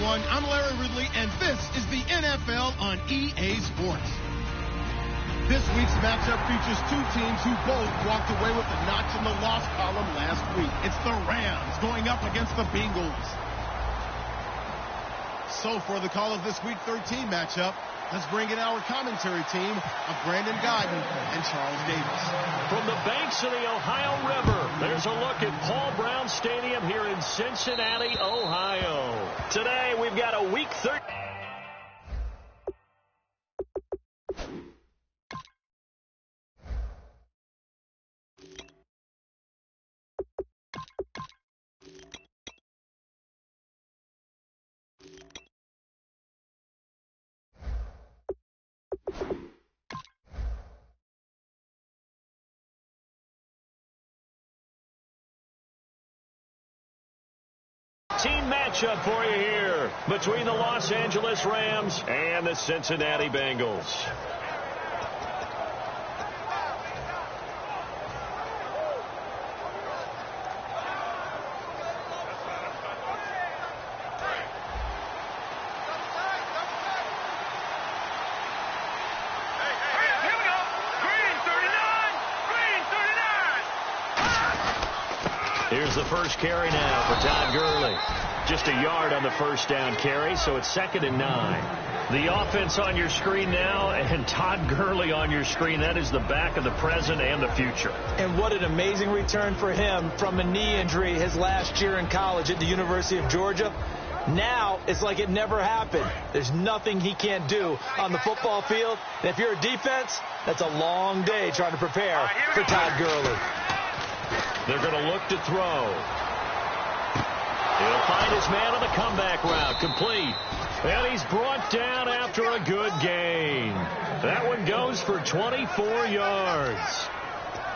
everyone. I'm Larry Ridley, and this is the NFL on EA Sports. This week's matchup features two teams who both walked away with a notch in the loss column last week. It's the Rams going up against the Bengals. So for the call of this Week 13 matchup, let's bring in our commentary team of Brandon Godden and Charles Davis. From the banks of the Ohio River, there's a look at Paul Brown Stadium here in Cincinnati, Ohio. Today, we've got a Week 13. Team matchup for you here between the Los Angeles Rams and the Cincinnati Bengals. Here's the first carry now for Todd Gurley. Just a yard on the first down carry, so it's 2nd and 9. The offense on your screen now, and Todd Gurley on your screen. That is the back of the present and the future. And what an amazing return for him from a knee injury his last year in college at the University of Georgia. Now it's like it never happened. There's nothing he can't do on the football field. And if you're a defense, that's a long day trying to prepare for Todd Gurley. They're going to look to throw. He'll find his man on the comeback route. Complete. And he's brought down after a good gain. That one goes for 24 yards.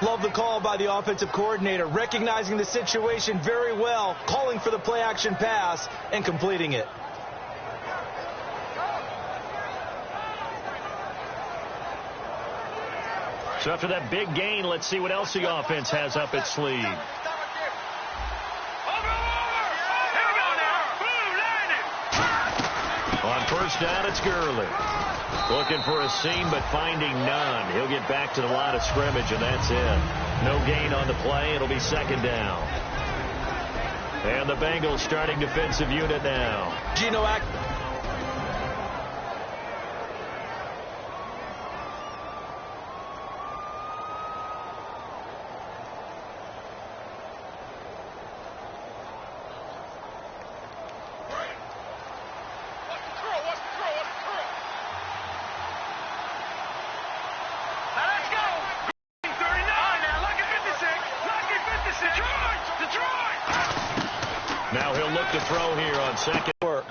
Love the call by the offensive coordinator, recognizing the situation very well, calling for the play-action pass, and completing it. So after that big gain, let's see what else the offense has up its sleeve. On first down, it's Gurley. Looking for a seam, but finding none. He'll get back to the line of scrimmage, and that's it. No gain on the play. It'll be 2nd down. And the Bengals starting defensive unit now. Geno Now he'll look to throw here on second work.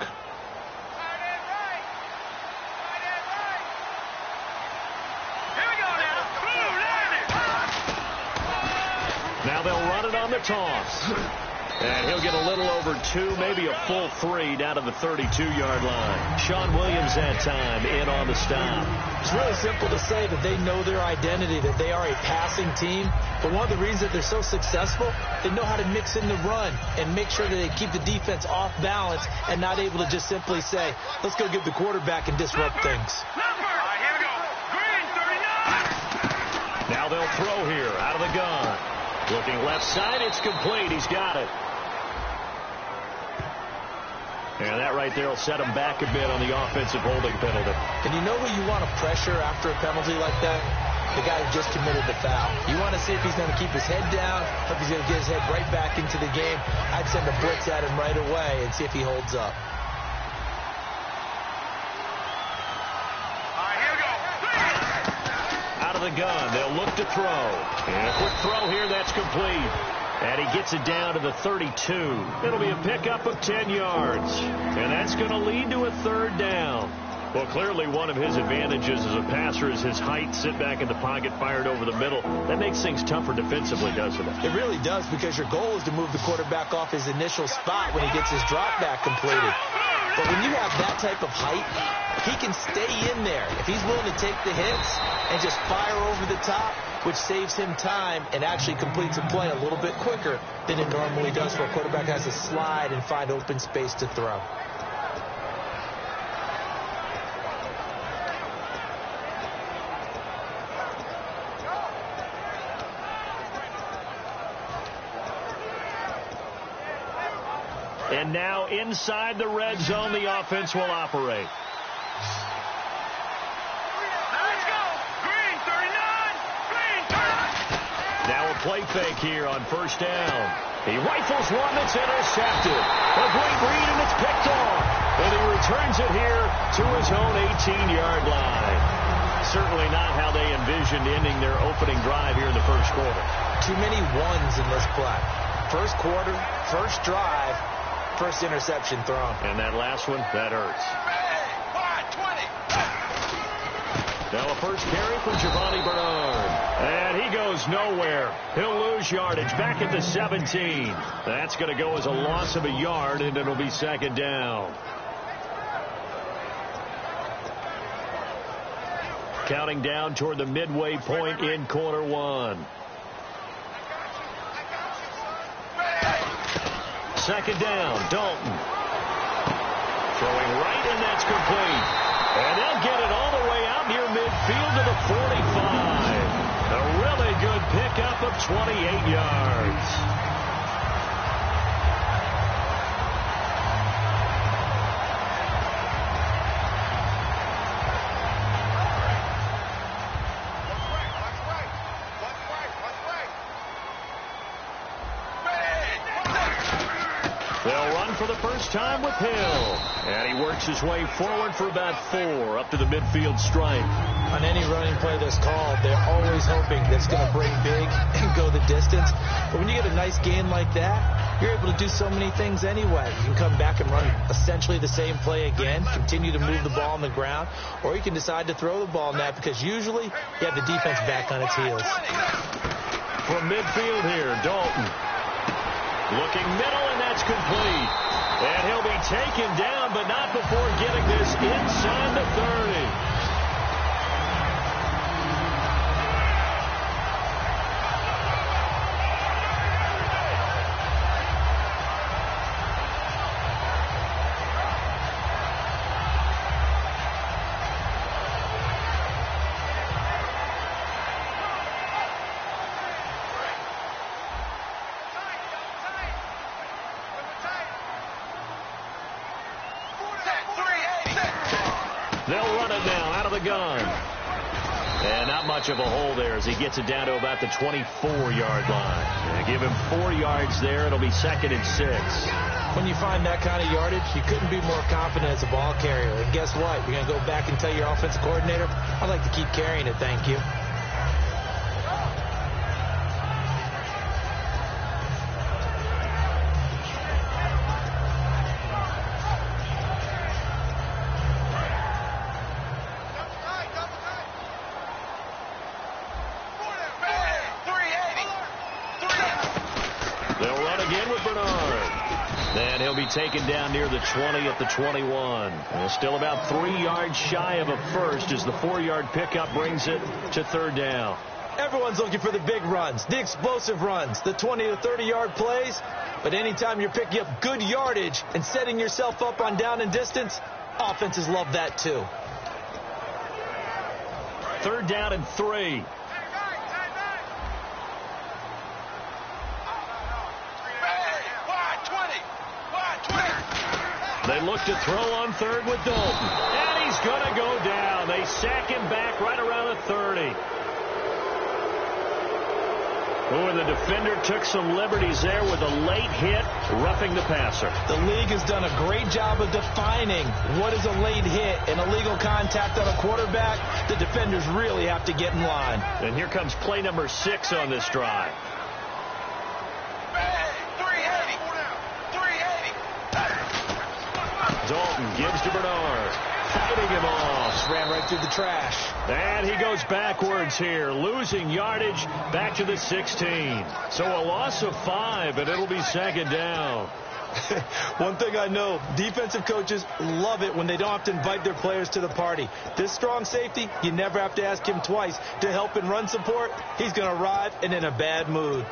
Now they'll run it on the toss. And he'll get a little over 2, maybe a full 3 down to the 32-yard line. Sean Williams that time in on the stop. It's really simple to say that they know their identity, that they are a passing team. But one of the reasons that they're so successful, they know how to mix in the run and make sure that they keep the defense off balance and not able to just simply say, let's go get the quarterback and disrupt things. Now they'll throw here out of the gun. Looking left side, it's complete. He's got it. And that right there will set him back a bit on the offensive holding penalty. And you know who you want to pressure after a penalty like that? The guy who just committed the foul. You want to see if he's going to keep his head down, or if he's going to get his head right back into the game. I'd send a blitz at him right away and see if he holds up. Out of the gun, they'll look to throw. And a quick throw here, that's complete. And he gets it down to the 32. It'll be a pickup of 10 yards. And that's going to lead to a 3rd down. Well, clearly one of his advantages as a passer is his height. Sit back in the pocket, fired over the middle. That makes things tougher defensively, doesn't it? It really does, because your goal is to move the quarterback off his initial spot when he gets his drop back completed. But when you have that type of height, he can stay in there. If he's willing to take the hits and just fire over the top, which saves him time and actually completes a play a little bit quicker than it normally does, where a quarterback has to slide and find open space to throw. And now inside the red zone, the offense will operate. Let's go. Green, 39. Green, turn. Now a play fake here on first down. He rifles one that's intercepted. A great read, and it's picked off. And he returns it here to his own 18-yard line. Certainly not how they envisioned ending their opening drive here in the first quarter. Too many ones in this play. First quarter, first drive, first interception thrown. And that last one, that hurts. Now a first carry for Giovanni Bernard. And he goes nowhere. He'll lose yardage back at the 17. That's going to go as a loss of a yard, and it'll be second down. Counting down toward the midway point in quarter one. Second down, Dalton. Throwing right, and that's complete. And they'll get it all the way out near midfield to the 45. A really good pickup of 28 yards. They'll run for the first time with Hill. And he works his way forward for about 4 up to the midfield stripe. On any running play that's called, they're always hoping that it's going to break big and go the distance. But when you get a nice gain like that, you're able to do so many things anyway. You can come back and run essentially the same play again, continue to move the ball on the ground, or you can decide to throw the ball now because usually you have the defense back on its heels. From midfield here, Dalton. Looking middle, and that's complete. And he'll be taken down, but not before getting this inside the 30. They'll run it now out of the gun. And not much of a hole there as he gets it down to about the 24-yard line. And give him 4 yards there. It'll be second and 6. When you find that kind of yardage, you couldn't be more confident as a ball carrier. And guess what? You're going to go back and tell your offensive coordinator, I'd like to keep carrying it, thank you. Taken down near the 20 at the 21. And still about 3 yards shy of a first as the 4-yard pickup brings it to third down. Everyone's looking for the big runs, the explosive runs, the 20 to 30-yard plays. But anytime you're picking up good yardage and setting yourself up on down and distance, offenses love that too. Third down and 3. They look to throw on third with Dalton. And he's going to go down. They sack him back right around the 30. Oh, and the defender took some liberties there with a late hit, roughing the passer. The league has done a great job of defining what is a late hit and illegal contact on a quarterback. The defenders really have to get in line. And here comes play number 6 on this drive. Dalton gives to Bernard. Fighting him off. Ran right through the trash. And he goes backwards here, losing yardage back to the 16. So a loss of 5, and it'll be second down. One thing I know, defensive coaches love it when they don't have to invite their players to the party. This strong safety, you never have to ask him twice to help in run support. He's going to arrive and in a bad mood.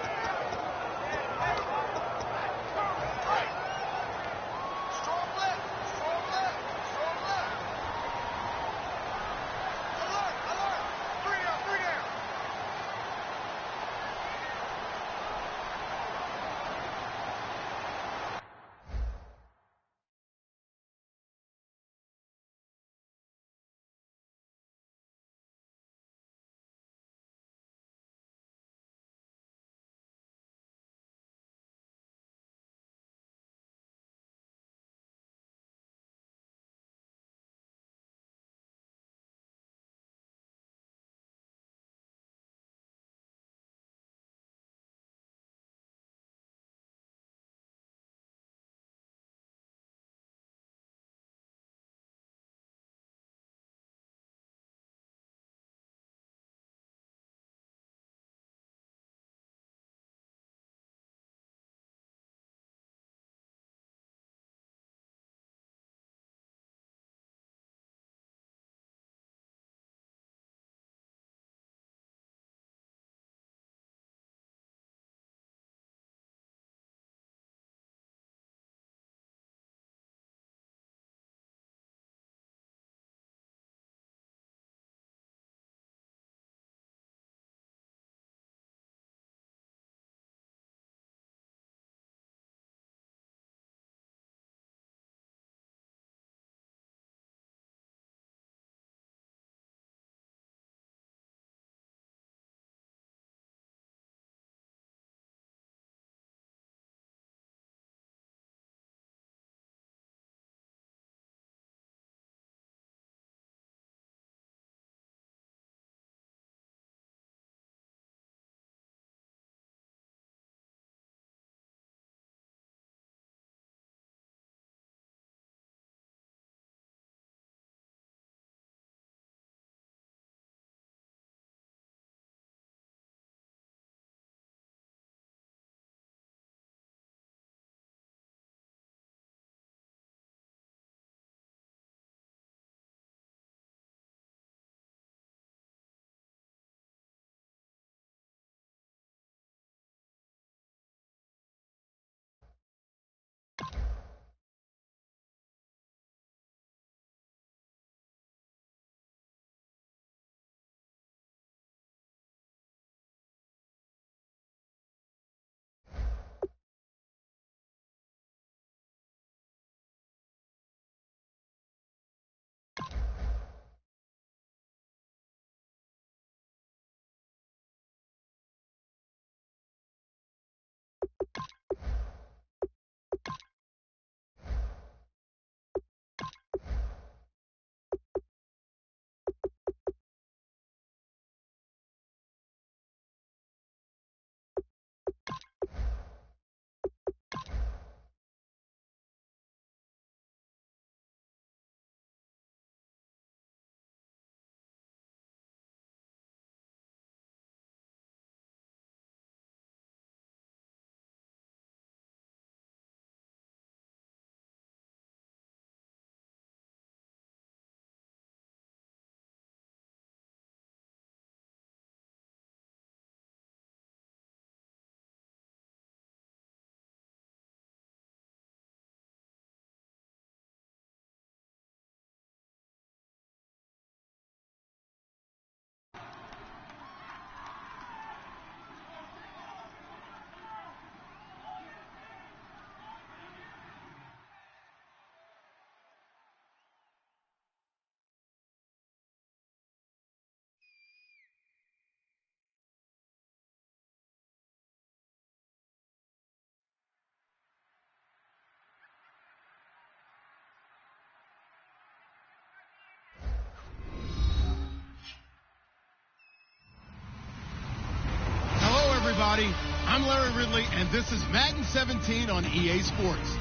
everybody. I'm Larry Ridley, and this is Madden 17 on EA Sports.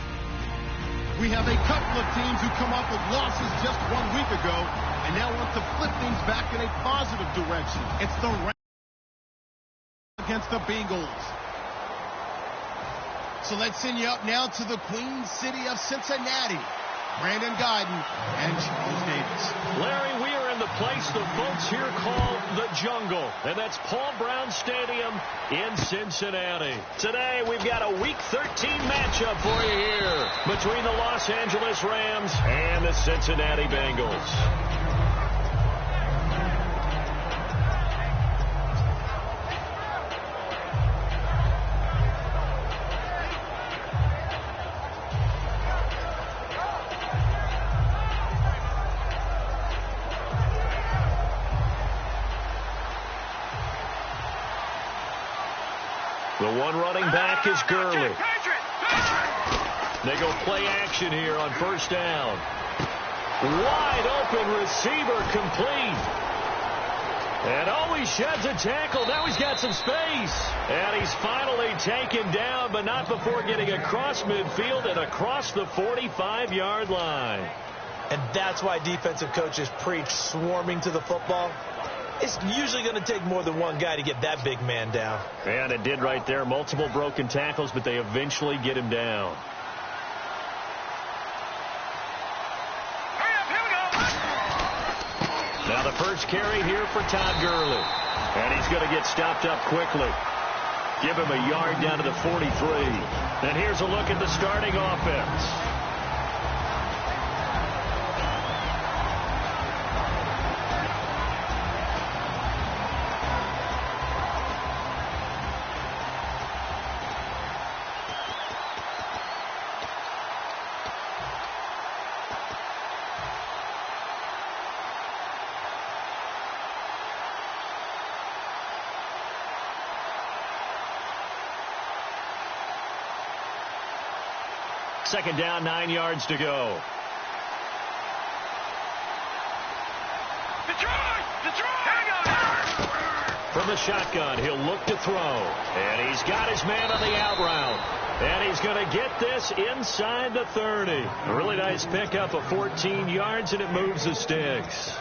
We have a couple of teams who come off with losses just 1 week ago and now want to flip things back in a positive direction. It's the Rams against the Bengals. So let's send you up now to the Queen City of Cincinnati. Brandon Guyton and Charles Davis. Larry, we are in the place the folks here call the Jungle, and that's Paul Brown Stadium in Cincinnati. Today, we've got a Week 13 matchup for you here between the Los Angeles Rams and the Cincinnati Bengals. The one running back is Gurley. They go play action here on first down. Wide open receiver complete. And he sheds a tackle. Now he's got some space. And he's finally taken down, but not before getting across midfield and across the 45-yard line. And that's why defensive coaches preach swarming to the football. It's usually going to take more than one guy to get that big man down. And it did right there. Multiple broken tackles, but they eventually get him down. Now the first carry here for Todd Gurley. And he's going to get stopped up quickly. Give him a yard down to the 43. And here's a look at the starting offense. Second down, 9 yards to go. From the shotgun, he'll look to throw. And he's got his man on the out route. And he's going to get this inside the 30. A really nice pickup of 14 yards, and it moves the sticks.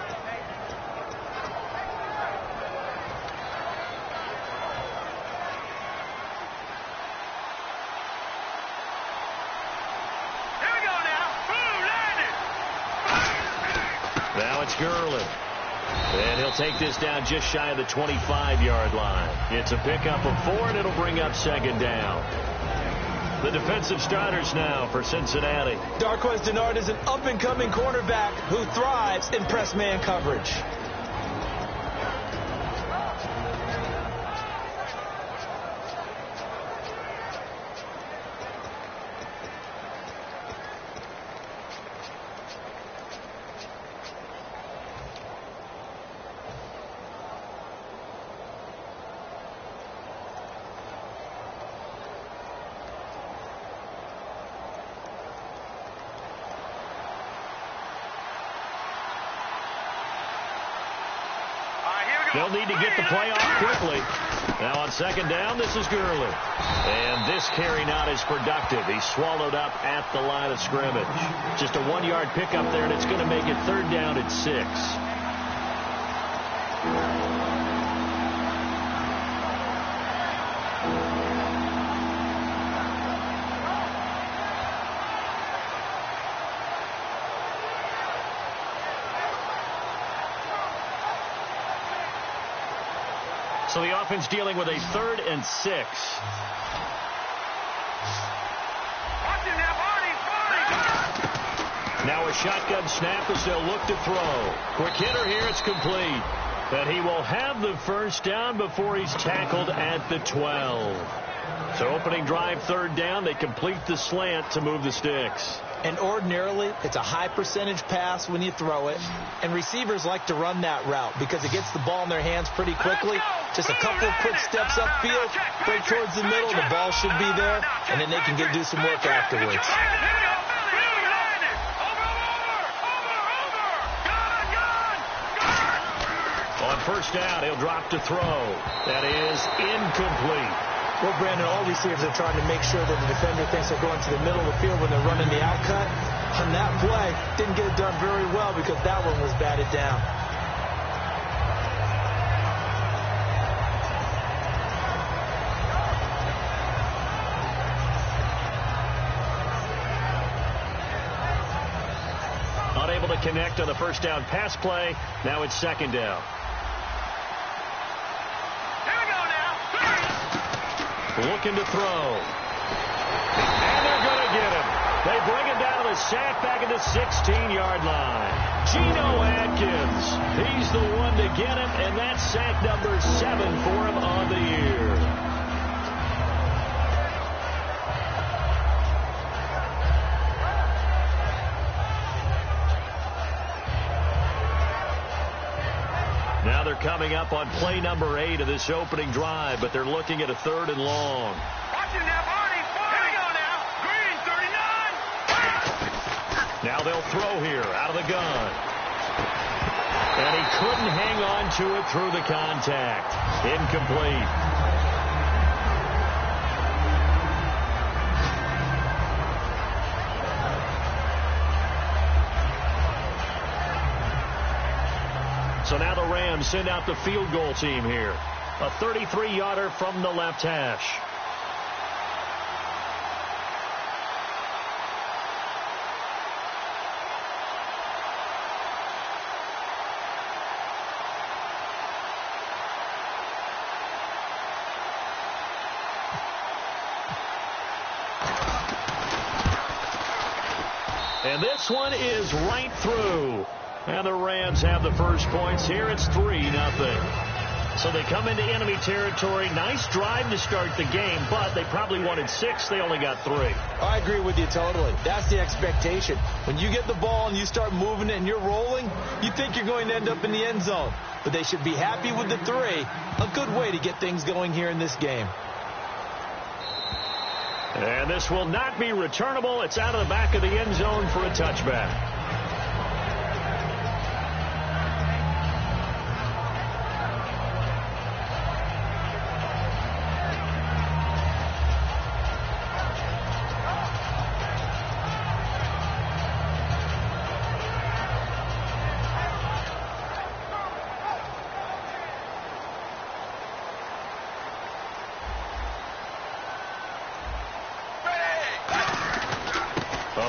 Now it's Gurley. And he'll take this down just shy of the 25-yard line. It's a pickup of 4, and it'll bring up second down. The defensive starters now for Cincinnati. Darqueze Dennard is an up-and-coming cornerback who thrives in press man coverage. They'll need to get the play off quickly. Now on second down, this is Gurley. And this carry not as productive. He's swallowed up at the line of scrimmage. Just a 1-yard pickup there, and it's going to make it third down at 6. So the offense dealing with a 3rd and 6. Now a shotgun snap as they'll look to throw. Quick hitter here, it's complete. And he will have the first down before he's tackled at the 12. So opening drive, third down, they complete the slant to move the sticks. And ordinarily, it's a high percentage pass when you throw it. And receivers like to run that route because it gets the ball in their hands pretty quickly. Just a couple of quick steps upfield, break towards the middle, the ball should be there, and then they can do some work afterwards. On first down, he'll drop to throw. That is incomplete. Well, Brandon, all receivers are trying to make sure that the defender thinks they're going to the middle of the field when they're running the out cut. On that play, didn't get it done very well because that one was batted down. Unable to connect on the first down pass play. Now it's second down. Looking to throw. And they're going to get him. They bring him down to the sack back at the 16-yard line. Geno Atkins. He's the one to get him, and that's sack number 7 for him on the year. Now they're coming up on play number 8 of this opening drive, but they're looking at a 3rd and long. Watch it now, Barney. Here we go now. Green, 39. Now they'll throw here out of the gun. And he couldn't hang on to it through the contact. Incomplete. So now the Rams send out the field goal team here. A 33-yarder from the left hash. And this one is right through. And the Rams have the first points here. It's 3-0. So they come into enemy territory. Nice drive to start the game, but they probably wanted 6. They only got 3. I agree with you totally. That's the expectation. When you get the ball and you start moving it and you're rolling, you think you're going to end up in the end zone. But they should be happy with the 3. A good way to get things going here in this game. And this will not be returnable. It's out of the back of the end zone for a touchback.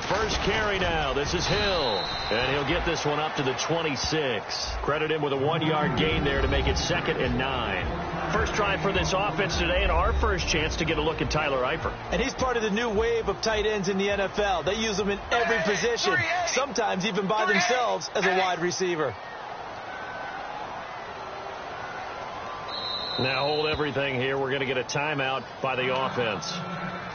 First carry now. This is Hill. And he'll get this one up to the 26. Credit him with a 1-yard gain there to make it 2nd and 9. First drive for this offense today, and our first chance to get a look at Tyler Eifert. And he's part of the new wave of tight ends in the NFL. They use them in every position, sometimes even by themselves as a wide receiver. Now hold everything here. We're going to get a timeout by the offense.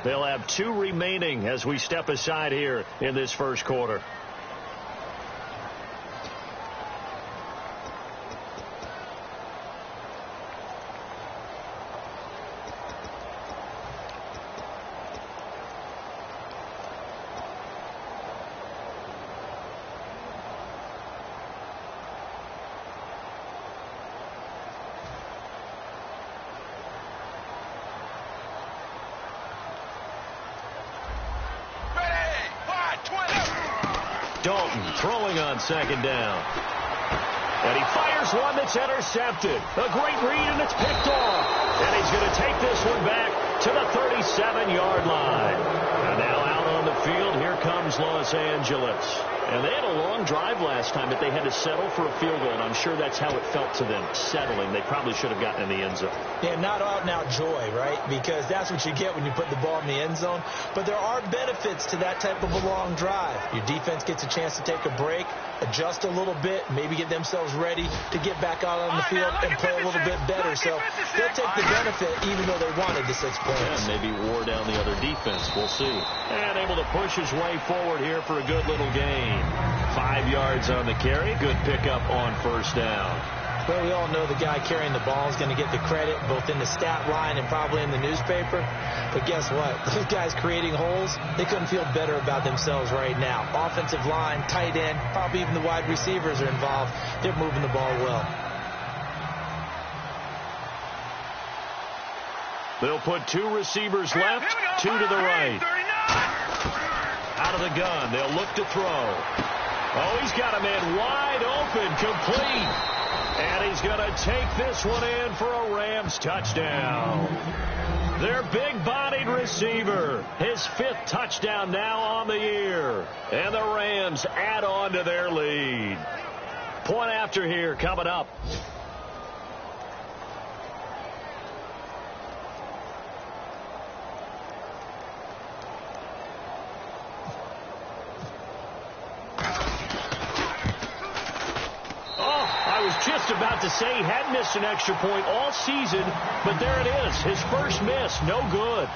They'll have 2 remaining as we step aside here in this first quarter. Dalton throwing on second down. And he fires one that's intercepted. A great read, and it's picked off. And he's going to take this one back to the 37-yard line. And now out on the field, here comes Los Angeles. And they had a long drive last time, but they had to settle for a field goal, and I'm sure that's how it felt to them, settling. They probably should have gotten in the end zone. Yeah, not out-and-out joy, right? Because that's what you get when you put the ball in the end zone. But there are benefits to that type of a long drive. Your defense gets a chance to take a break, adjust a little bit, maybe get themselves ready to get back out on the field and play a little bit better. So they'll take the benefit even though they wanted the 6 points. Yeah, maybe wore down the other defense. We'll see. And able to push his way forward here for a good little gain. 5 yards on the carry. Good pickup on first down. Well, we all know the guy carrying the ball is going to get the credit both in the stat line and probably in the newspaper. But guess what? Those guys creating holes, they couldn't feel better about themselves right now. Offensive line, tight end, probably even the wide receivers are involved. They're moving the ball well. They'll put 2 receivers left, 2 to the right. Out of the gun, they'll look to throw. Oh, he's got a man wide open, complete. And he's going to take this one in for a Rams touchdown. Their big-bodied receiver, his 5th touchdown now on the year. And the Rams add on to their lead. Point after here coming up. Just about to say he hadn't missed an extra point all season, but there it is. His first miss, no good.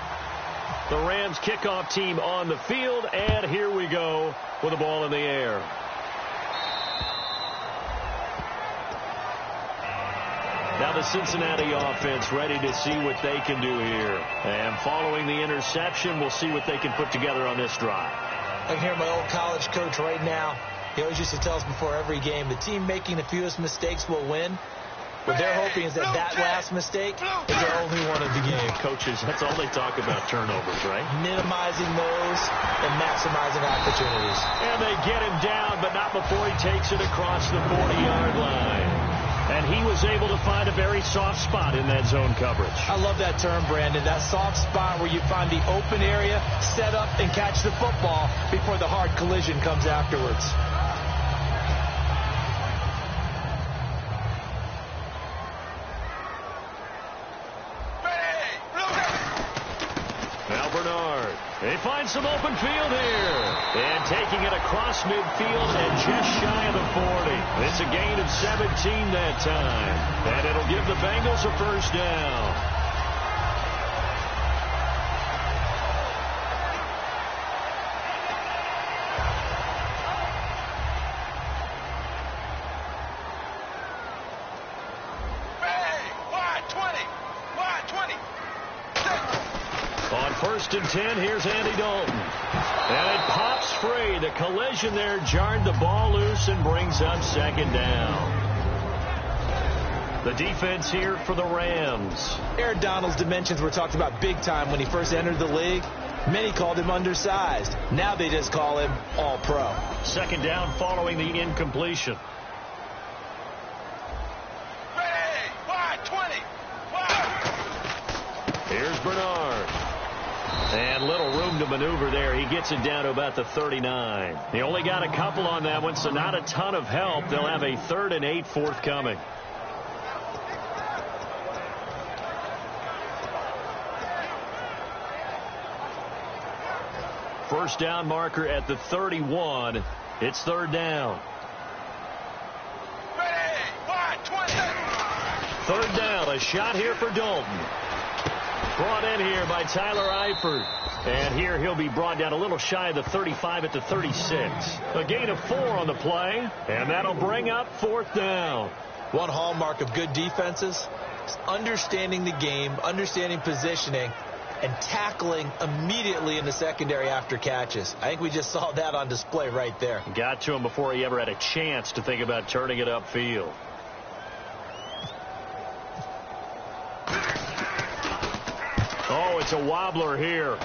The Rams kickoff team on the field, and here we go with the ball in the air. Now the Cincinnati offense ready to see what they can do here. And following the interception, we'll see what they can put together on this drive. I'm here, my old college coach right now. He always used to tell us before every game, the team making the fewest mistakes will win. What they're hoping is that last mistake is their only one of the game. Coaches, that's all they talk about, turnovers, right? Minimizing those and maximizing opportunities. And they get him down, but not before he takes it across the 40-yard line. And he was able to find a very soft spot in that zone coverage. I love that term, Brandon. That soft spot where you find the open area, set up, and catch the football before the hard collision comes afterwards. They find some open field here. And taking it across midfield and just shy of the 40. It's a gain of 17 that time. And it'll give the Bengals a first down. First and 10, here's Andy Dalton. And it pops free. The collision there jarred the ball loose and brings up second down. The defense here for the Rams. Aaron Donald's dimensions were talked about big time when he first entered the league. Many called him undersized. Now they just call him all-pro. Second down following the incompletion. Here's Bernard. And little room to maneuver there. He gets it down to about the 39. He only got a couple on that one, so not a ton of help. They'll have a 3rd and 8 forthcoming. First down marker at the 31. It's 3rd down. 3rd down. A shot here for Dalton. Brought in here by Tyler Eifert. And here he'll be brought down a little shy of the 35 at the 36. A gain of 4 on the play. And that'll bring up 4th down. One hallmark of good defenses is understanding the game, understanding positioning, and tackling immediately in the secondary after catches. I think we just saw that on display right there. Got to him before he ever had a chance to think about turning it upfield. Oh, it's a wobbler here.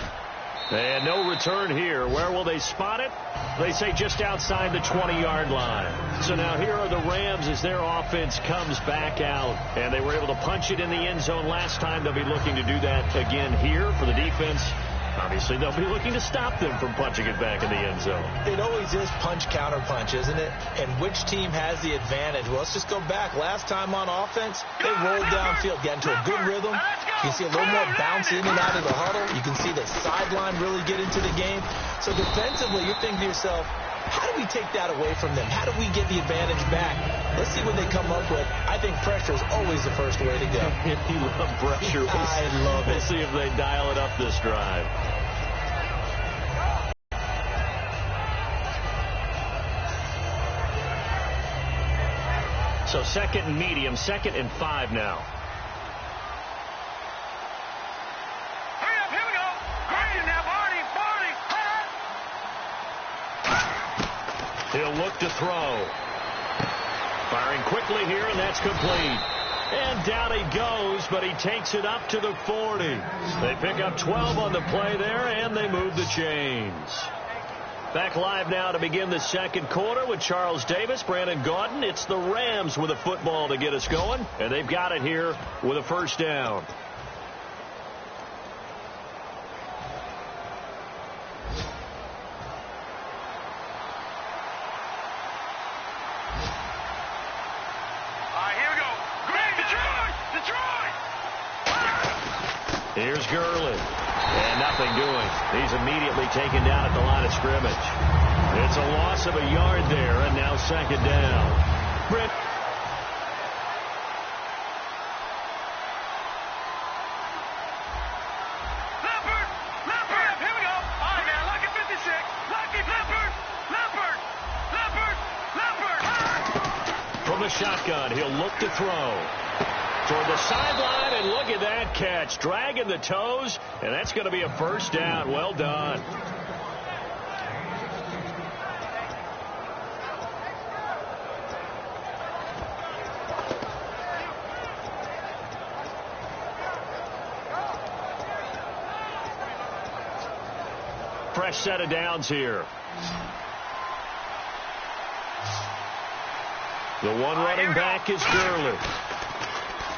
And no return here. Where will they spot it? They say just outside the 20-yard line. So now here are the Rams as their offense comes back out. And they were able to punch it in the end zone last time. They'll be looking to do that again here for the defense. Obviously, they'll be looking to stop them from punching it back in the end zone. It always is punch-counter-punch, isn't it? And which team has the advantage? Well, let's just go back. Last time on offense, they rolled downfield, got into a good rhythm. You can see a little more bounce in and out of the huddle. You can see the sideline really get into the game. So defensively, you're thinking to yourself, how do we take that away from them? How do we get the advantage back? Let's see what they come up with. I think pressure is always the first way to go. You love pressure. I love it. We'll see if they dial it up this drive. So 2nd and medium, 2nd and 5 now. He'll look to throw. Firing quickly here, and that's complete. And down he goes, but he takes it up to the 40. They pick up 12 on the play there, and they move the chains. Back live now to begin the second quarter with Charles Davis, Brandon Gaudin. It's the Rams with a football to get us going, and they've got it here with a first down. Here we go. Green, Detroit! Here's Gurley. And nothing doing. He's immediately taken down at the line of scrimmage. It's a loss of a yard there, and now second down. Britt. Leopard! Here we go. All right, man. Lucky 56. Lucky Leopard! From the shotgun, he'll look to throw. Toward the sideline, and look at that catch. Dragging the toes, and that's going to be a first down. Well done. Fresh set of downs here. The one running back is Gurley.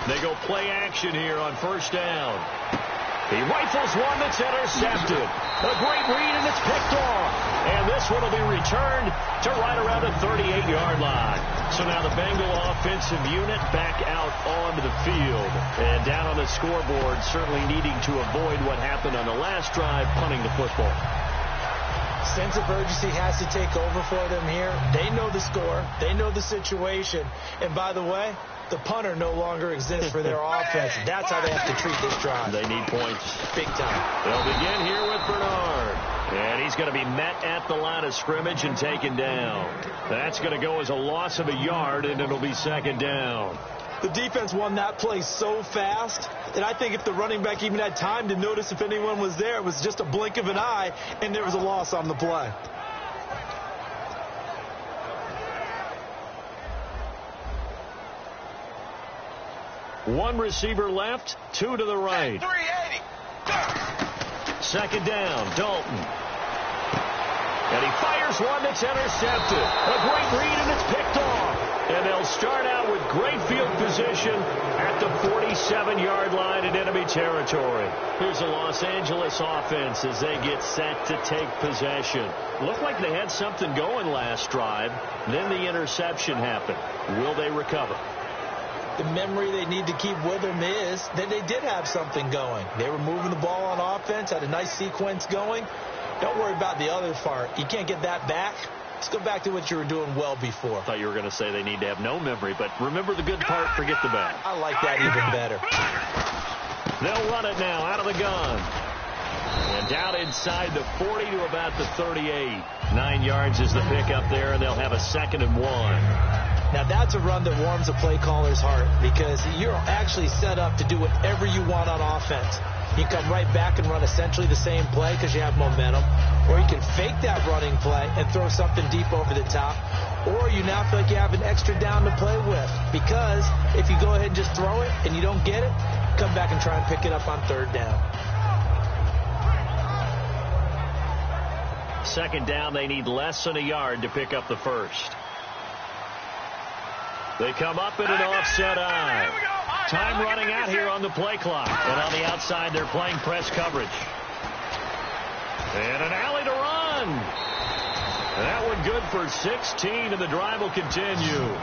They go play action here on first down. He rifles one that's intercepted. A great read, and it's picked off. And this one will be returned to right around the 38-yard line. So now the Bengal offensive unit back out onto the field. And down on the scoreboard, certainly needing to avoid what happened on the last drive, punting the football. Sense of urgency has to take over for them here. They know the score. They know the situation. And by the way, the punter no longer exists for their offense. That's how they have to treat this drive. They need points. Big time. They'll begin here with Bernard. And he's going to be met at the line of scrimmage and taken down. That's going to go as a loss of a yard, and it'll be second down. The defense won that play so fast that I think if the running back even had time to notice if anyone was there, it was just a blink of an eye, and there was a loss on the play. One receiver left, two to the right. 380. Second down, Dalton. And he fires one that's intercepted. A great read, and it's picked off. And they'll start out with great field position at the 47-yard line in enemy territory. Here's the Los Angeles offense as they get set to take possession. Looked like they had something going last drive. Then the interception happened. Will they recover? The memory they need to keep with them is that they did have something going. They were moving the ball on offense, had a nice sequence going. Don't worry about the other part. You can't get that back. Let's go back to what you were doing well before. I thought you were going to say they need to have no memory, but remember the good part, forget the bad. I like that even better. They'll run it now out of the gun. And down inside the 40 to about the 38. 9 yards is the pickup there, and they'll have a 2nd and 1. Now, that's a run that warms a play caller's heart because you're actually set up to do whatever you want on offense. You come right back and run essentially the same play because you have momentum, or you can fake that running play and throw something deep over the top, or you now feel like you have an extra down to play with because if you go ahead and just throw it and you don't get it, come back and try and pick it up on third down. Second down, they need less than a yard to pick up the first. They come up in an offset eye. Time running out here on the play clock. And on the outside, they're playing press coverage. And an alley to run. And that one good for 16, and the drive will continue.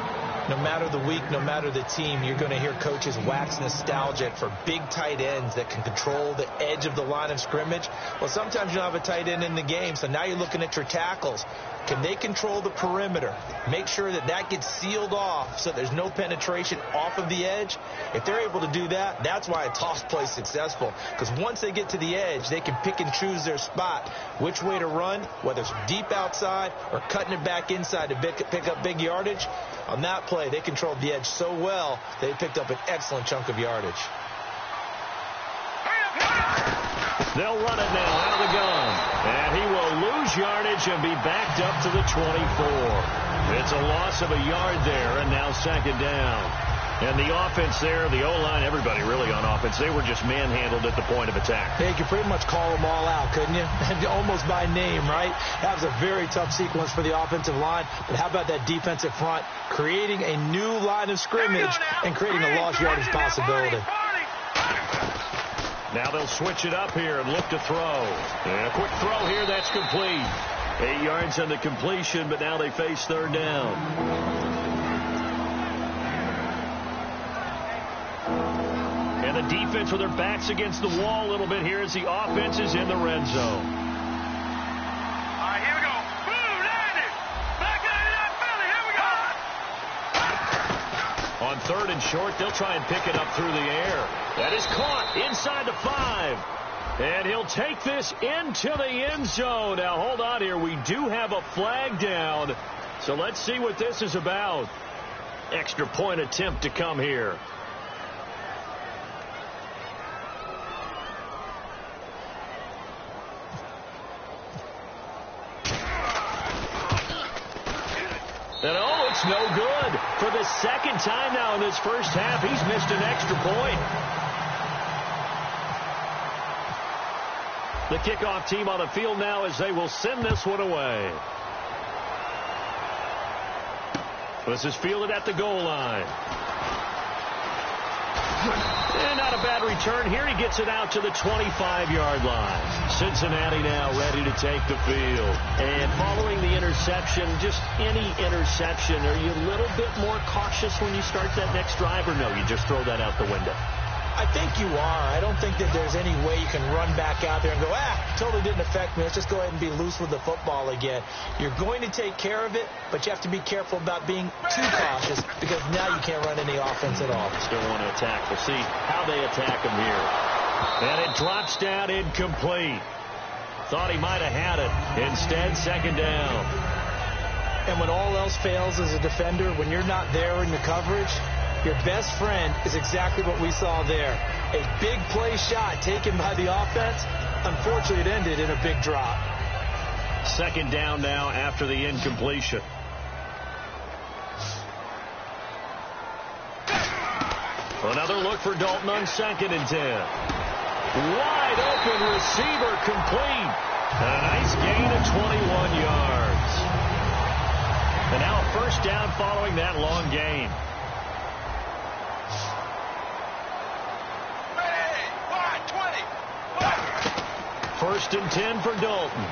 No matter the week, no matter the team, you're going to hear coaches wax nostalgic for big tight ends that can control the edge of the line of scrimmage. Well, sometimes you don't have a tight end in the game, so now you're looking at your tackles. Can they control the perimeter? Make sure that that gets sealed off so there's no penetration off of the edge. If they're able to do that, that's why a toss play is successful. Because once they get to the edge, they can pick and choose their spot, which way to run, whether it's deep outside or cutting it back inside to pick up big yardage. On that play, they controlled the edge so well, they picked up an excellent chunk of yardage. They'll run it now out of the gun. And he will lose yardage and be backed up to the 24. It's a loss of a yard there, and now second down. And the offense there, the O-line, everybody really on offense, they were just manhandled at the point of attack. Yeah, you could pretty much call them all out, couldn't you? Almost by name, right? That was a very tough sequence for the offensive line. But how about that defensive front creating a new line of scrimmage and creating a lost yardage possibility? Now they'll switch it up here and look to throw. And a quick throw here, that's complete. 8 yards on the completion, but now they face third down. And the defense with their backs against the wall a little bit here as the offense is in the red zone. All right, here we go. Boom, Andy. Back into that belly. Here we go. On third and short, they'll try and pick it up through the air. That is caught inside the 5. And he'll take this into the end zone. Now, hold on here. We do have a flag down. So let's see what this is about. Extra point attempt to come here. And oh, it's no good. For the second time now in this first half, he's missed an extra point. The kickoff team on the field now as they will send this one away. This is fielded at the goal line. And not a bad return here. He gets it out to the 25-yard line. Cincinnati now ready to take the field. And following the interception, just any interception, are you a little bit more cautious when you start that next drive, or no, you just throw that out the window? I think you are. I don't think that there's any way you can run back out there and go, totally didn't affect me. Let's just go ahead and be loose with the football again. You're going to take care of it, but you have to be careful about being too cautious because now you can't run any offense at all. Still want to attack. We'll see how they attack him here. And it drops down incomplete. Thought he might have had it. Instead, second down. And when all else fails as a defender, when you're not there in the coverage, your best friend is exactly what we saw there. A big play shot taken by the offense. Unfortunately, it ended in a big drop. Second down now after the incompletion. Another look for Dalton on 2nd and 10. Wide open receiver complete. A nice gain of 21 yards. And now a first down following that long gain. First and 10 for Dalton.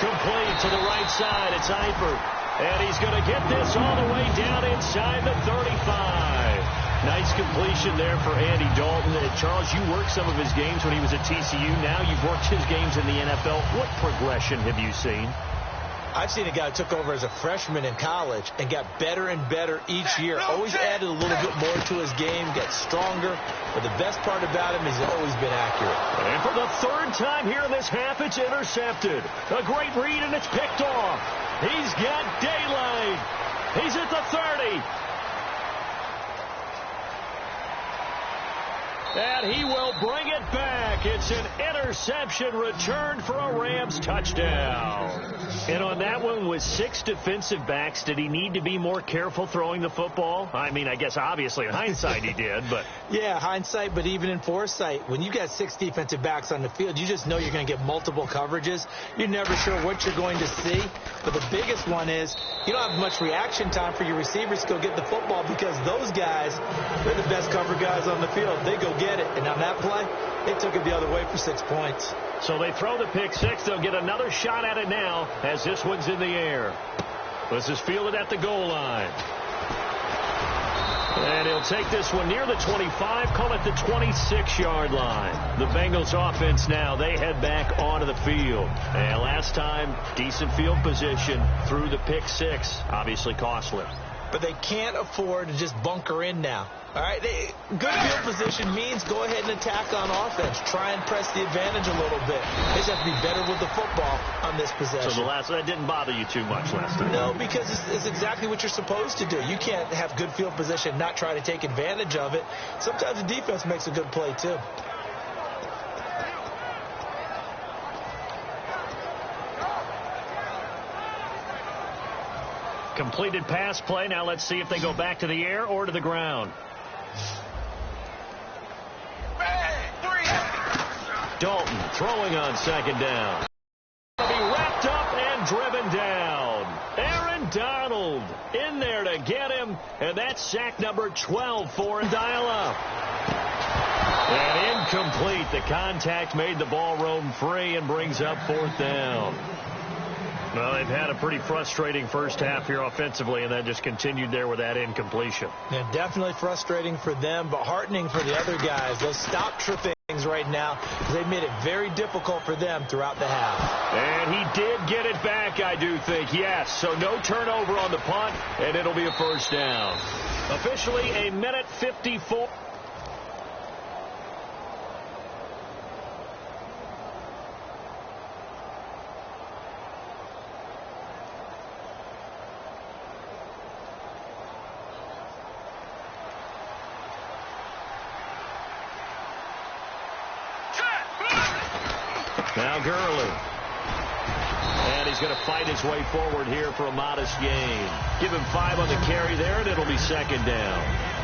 Complete to the right side. It's Eifert. And he's going to get this all the way down inside the 35. Nice completion there for Andy Dalton. Charles, you worked some of his games when he was at TCU. Now you've worked his games in the NFL. What progression have you seen? I've seen a guy who took over as a freshman in college and got better and better each year. Always added a little bit more to his game, got stronger. But the best part about him is he's always been accurate. And for the third time here in this half, it's intercepted. A great read, and it's picked off. He's got daylight. He's at the 30. And he will bring it back. It's an interception returned for a Rams touchdown. And on that one, with 6 defensive backs, did he need to be more careful throwing the football? I mean, I guess obviously in hindsight he did, but... Yeah, hindsight, but even in foresight, when you got 6 defensive backs on the field, you just know you're going to get multiple coverages. You're never sure what you're going to see. But the biggest one is you don't have much reaction time for your receivers to go get the football because those guys, they're the best cover guys on the field. They go get it. And on that play, they took it the other way for 6 points. So they throw the pick six. They'll get another shot at it now as this one's in the air. This is fielded at the goal line. And he'll take this one near the 25, call it the 26-yard line. The Bengals offense now, they head back onto the field. And last time, decent field position through the pick six, obviously costly. But they can't afford to just bunker in now. All right, good field position means go ahead and attack on offense. Try and press the advantage a little bit. They just have to be better with the football on this possession. So that didn't bother you too much last time? No, because it's exactly what you're supposed to do. You can't have good field position and not try to take advantage of it. Sometimes the defense makes a good play, too. Completed pass play. Now let's see if they go back to the air or to the ground. Dalton throwing on second down. Be wrapped up and driven down. Aaron Donald in there to get him, and that's sack number 12 for Dial Up. And incomplete. The contact made the ball roam free and brings up fourth down. Well, they've had a pretty frustrating first half here offensively, and that just continued there with that incompletion. Yeah, definitely frustrating for them, but heartening for the other guys. They'll stop tripping right now because they've made it very difficult for them throughout the half. And he did get it back, I do think, yes. So no turnover on the punt, and it'll be a first down. Officially a minute 54. Now Gurley. And he's going to fight his way forward here for a modest gain. Give him 5 on the carry there, and it'll be second down.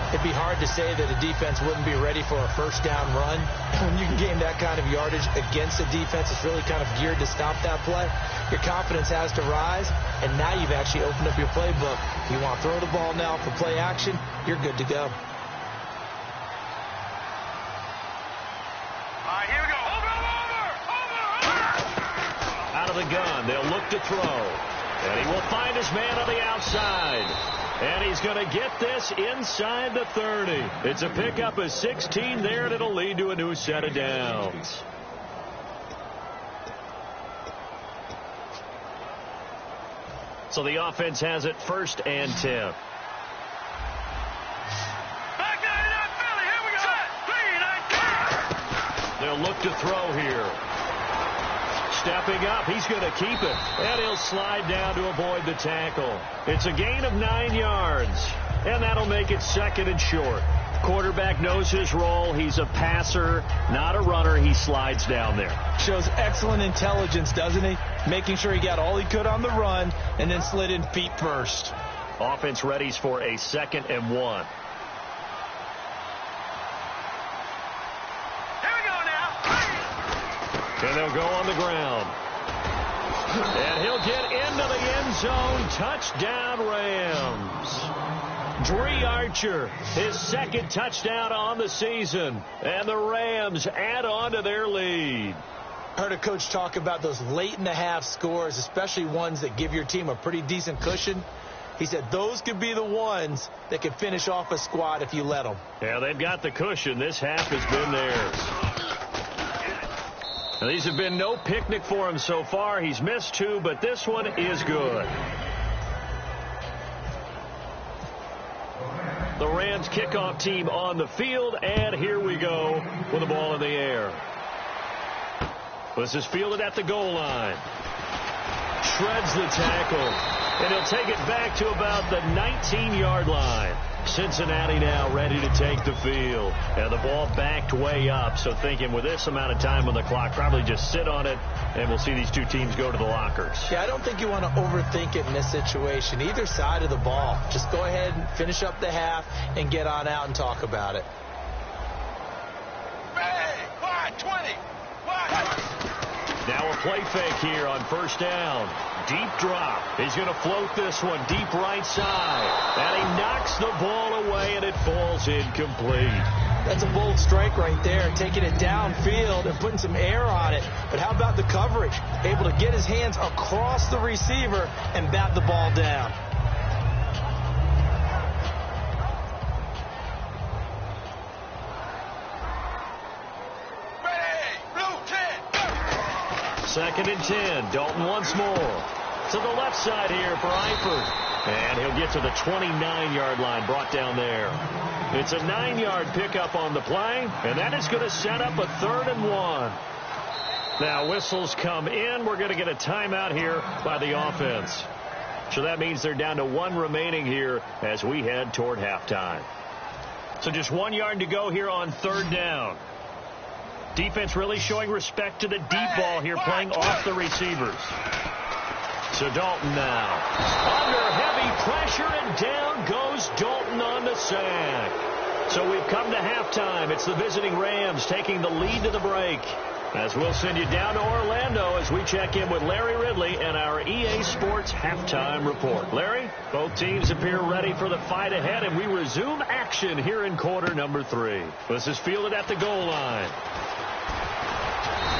It'd be hard to say that a defense wouldn't be ready for a first down run. When you can gain that kind of yardage against a defense that's really kind of geared to stop that play, your confidence has to rise, and now you've actually opened up your playbook. You want to throw the ball now for play action, you're good to go. The gun. They'll look to throw. And he will find his man on the outside. And he's going to get this inside the 30. It's a pickup of 16 there, and it'll lead to a new set of downs. So the offense has it 1st and 10. They'll look to throw here. Stepping up, he's going to keep it, and he'll slide down to avoid the tackle. It's a gain of 9 yards, and that'll make it 2nd and short. Quarterback knows his role. He's a passer, not a runner. He slides down there. Shows excellent intelligence, doesn't he? Making sure he got all he could on the run and then slid in feet first. Offense readies for a 2nd and 1. And they'll go on the ground. And he'll get into the end zone. Touchdown, Rams. Dree Archer, his 2nd touchdown on the season. And the Rams add on to their lead. I heard a coach talk about those late-in-the-half scores, especially ones that give your team a pretty decent cushion. He said those could be the ones that could finish off a squad if you let them. Yeah, they've got the cushion. This half has been theirs. Now, these have been no picnic for him so far. He's missed 2, but this one is good. The Rams kickoff team on the field, and here we go with the ball in the air. This is fielded at the goal line. Shreds the tackle, and he'll take it back to about the 19-yard line. Cincinnati now ready to take the field. And the ball backed way up, so thinking with this amount of time on the clock, probably just sit on it, and we'll see these two teams go to the lockers. Yeah, I don't think you want to overthink it in this situation. Either side of the ball. Just go ahead and finish up the half and get on out and talk about it. Hey, wide 20. Wide. Now a play fake here on 1st down. Deep drop. He's going to float this one deep right side. And he knocks the ball away, and it falls incomplete. That's a bold strike right there, taking it downfield and putting some air on it. But how about the coverage? Able to get his hands across the receiver and bat the ball down. Ready, blue 10. 2nd and 10. Dalton once more. To the left side here for Eifert. And he'll get to the 29-yard line, brought down there. It's a 9-yard pickup on the play, and that is going to set up a 3rd and 1. Now whistles come in. We're going to get a timeout here by the offense. So that means they're down to 1 remaining here as we head toward halftime. So just 1 yard to go here on 3rd down. Defense really showing respect to the deep ball here, playing off the receivers. So Dalton now. Under heavy pressure, and down goes Dalton on the sack. So we've come to halftime. It's the visiting Rams taking the lead to the break. As we'll send you down to Orlando as we check in with Larry Ridley and our EA Sports halftime report. Larry, both teams appear ready for the fight ahead, and we resume action here in quarter number 3. This is fielded at the goal line.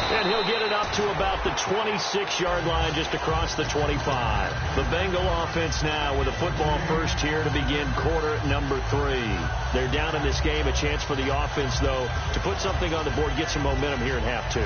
And he'll get it up to about the 26-yard line, just across the 25. The Bengal offense now with a football first here to begin quarter number 3. They're down in this game. A chance for the offense, though, to put something on the board, get some momentum here in half 2.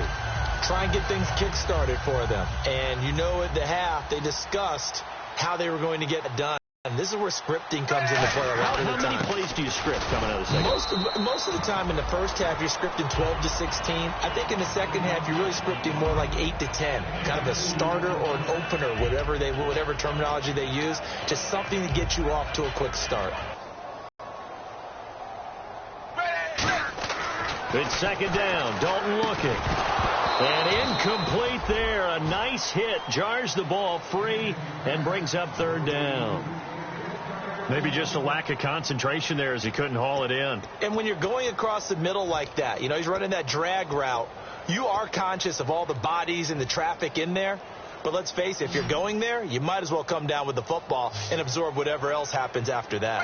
Try and get things kick-started for them. And you know at the half, they discussed how they were going to get it done. And this is where scripting comes into play a lot of the time. How many plays do you script coming out of the second? Most of the time in the first half, you're scripting 12 to 16. I think in the second half, you're really scripting more like 8 to 10. Kind of a starter or an opener, whatever terminology they use. Just something to get you off to a quick start. It's second down. Dalton looking. And incomplete there. A nice hit. Jars the ball free and brings up third down. Maybe just a lack of concentration there as he couldn't haul it in. And when you're going across the middle like that, he's running that drag route, you are conscious of all the bodies and the traffic in there. But let's face it, if you're going there, you might as well come down with the football and absorb whatever else happens after that.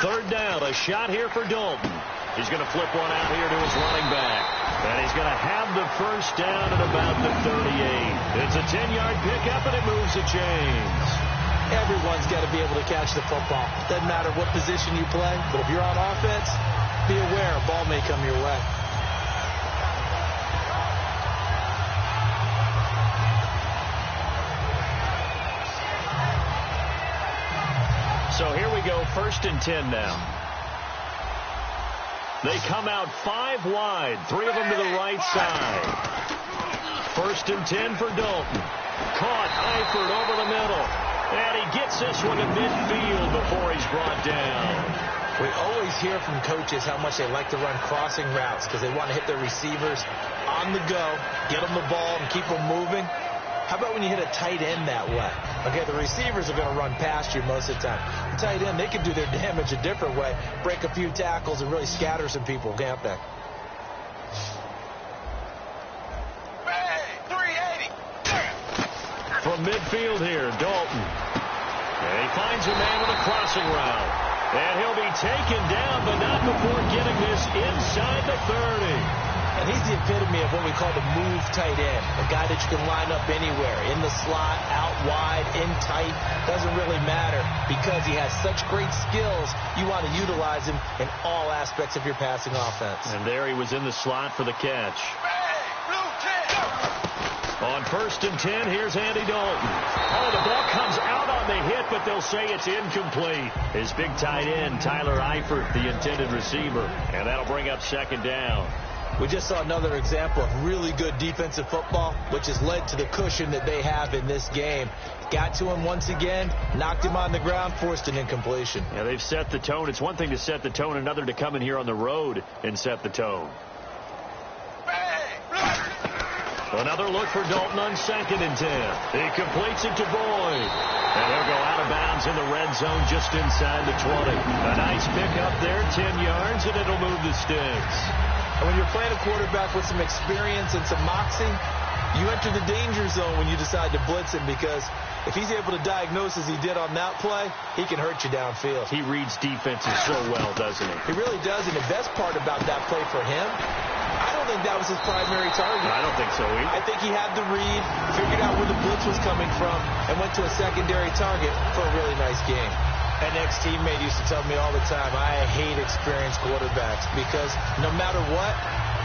Third down, a shot here for Dalton. He's going to flip one out here to his running back. And he's going to have the first down at about the 38. It's a 10-yard pickup, and it moves the chains. Everyone's got to be able to catch the football. Doesn't matter what position you play, but if you're on offense, be aware a ball may come your way. So here we go, 1st and 10 now. They come out 5 wide, 3 of them to the right side. 1st and 10 for Dalton. Caught Eifert over the middle. And he gets this one to midfield before he's brought down. We always hear from coaches how much they like to run crossing routes because they want to hit their receivers on the go, get them the ball, and keep them moving. How about when you hit a tight end that way? Okay, the receivers are going to run past you most of the time. The tight end, they can do their damage a different way, break a few tackles, and really scatter some people, can't they? From midfield here, Dalton. And he finds a man with a crossing route. And he'll be taken down, but not before getting this inside the 30. And he's the epitome of what we call the move tight end, a guy that you can line up anywhere, in the slot, out wide, in tight, doesn't really matter because he has such great skills. You want to utilize him in all aspects of your passing offense. And there he was in the slot for the catch. On 1st and 10, here's Andy Dalton. Oh, the ball comes out on the hit, but they'll say it's incomplete. His big tight end, Tyler Eifert, the intended receiver. And that'll bring up second down. We just saw another example of really good defensive football, which has led to the cushion that they have in this game. Got to him once again, knocked him on the ground, forced an incompletion. Yeah, they've set the tone. It's one thing to set the tone, another to come in here on the road and set the tone. Another look for Dalton on 2nd and 10. He completes it to Boyd. And he'll go out of bounds in the red zone just inside the 20. A nice pickup there, 10 yards, and it'll move the sticks. And when you're playing a quarterback with some experience and some moxie, you enter the danger zone when you decide to blitz him because if he's able to diagnose as he did on that play, he can hurt you downfield. He reads defenses so well, doesn't he? He really does, and the best part about that play for him, I don't think that was his primary target. I don't think so either. I think he had the read, figured out where the blitz was coming from, and went to a secondary target for a really nice game. An ex-teammate used to tell me all the time, I hate experienced quarterbacks because no matter what,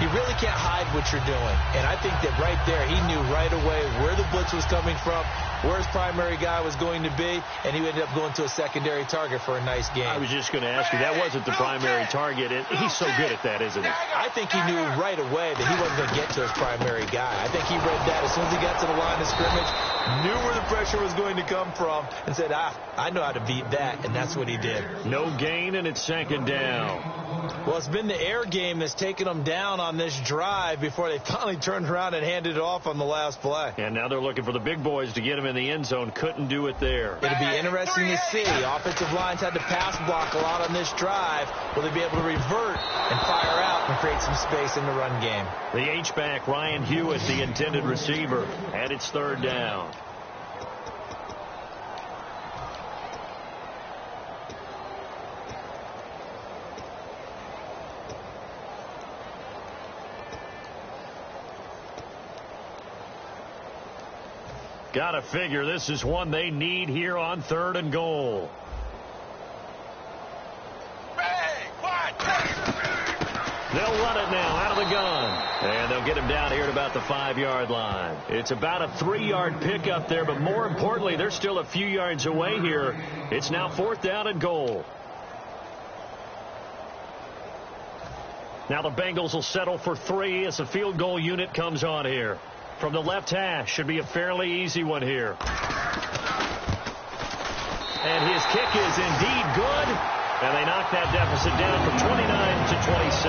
you really can't hide what you're doing. And I think that right there, he knew right away where the blitz was coming from, where his primary guy was going to be, and he ended up going to a secondary target for a nice game. I was just going to ask you, that wasn't the primary target, and he's so good at that, isn't he? I think he knew right away that he wasn't going to get to his primary guy. I think he read that as soon as he got to the line of scrimmage, knew where the pressure was going to come from, and said, I know how to beat that, and that's what he did. No gain, and it's second down. Well, it's been the air game that's taken them down on this drive before they finally turned around and handed it off on the last play. And now they're looking for the big boys to get him in the end zone. Couldn't do it there. It'll be interesting to see. Offensive lines had to pass block a lot on this drive. Will they be able to revert and fire out and create some space in the run game? The H-back, Ryan Hewitt, the intended receiver, and it's third down. Gotta figure this is one they need here on 3rd and goal. They'll run it now out of the gun. And they'll get him down here at about the 5-yard line. It's about a 3-yard pickup there, but more importantly, they're still a few yards away here. It's now 4th down and goal. Now the Bengals will settle for 3 as the field goal unit comes on here. From the left hash, should be a fairly easy one here. And his kick is indeed good. And they knock that deficit down from 29 to 26.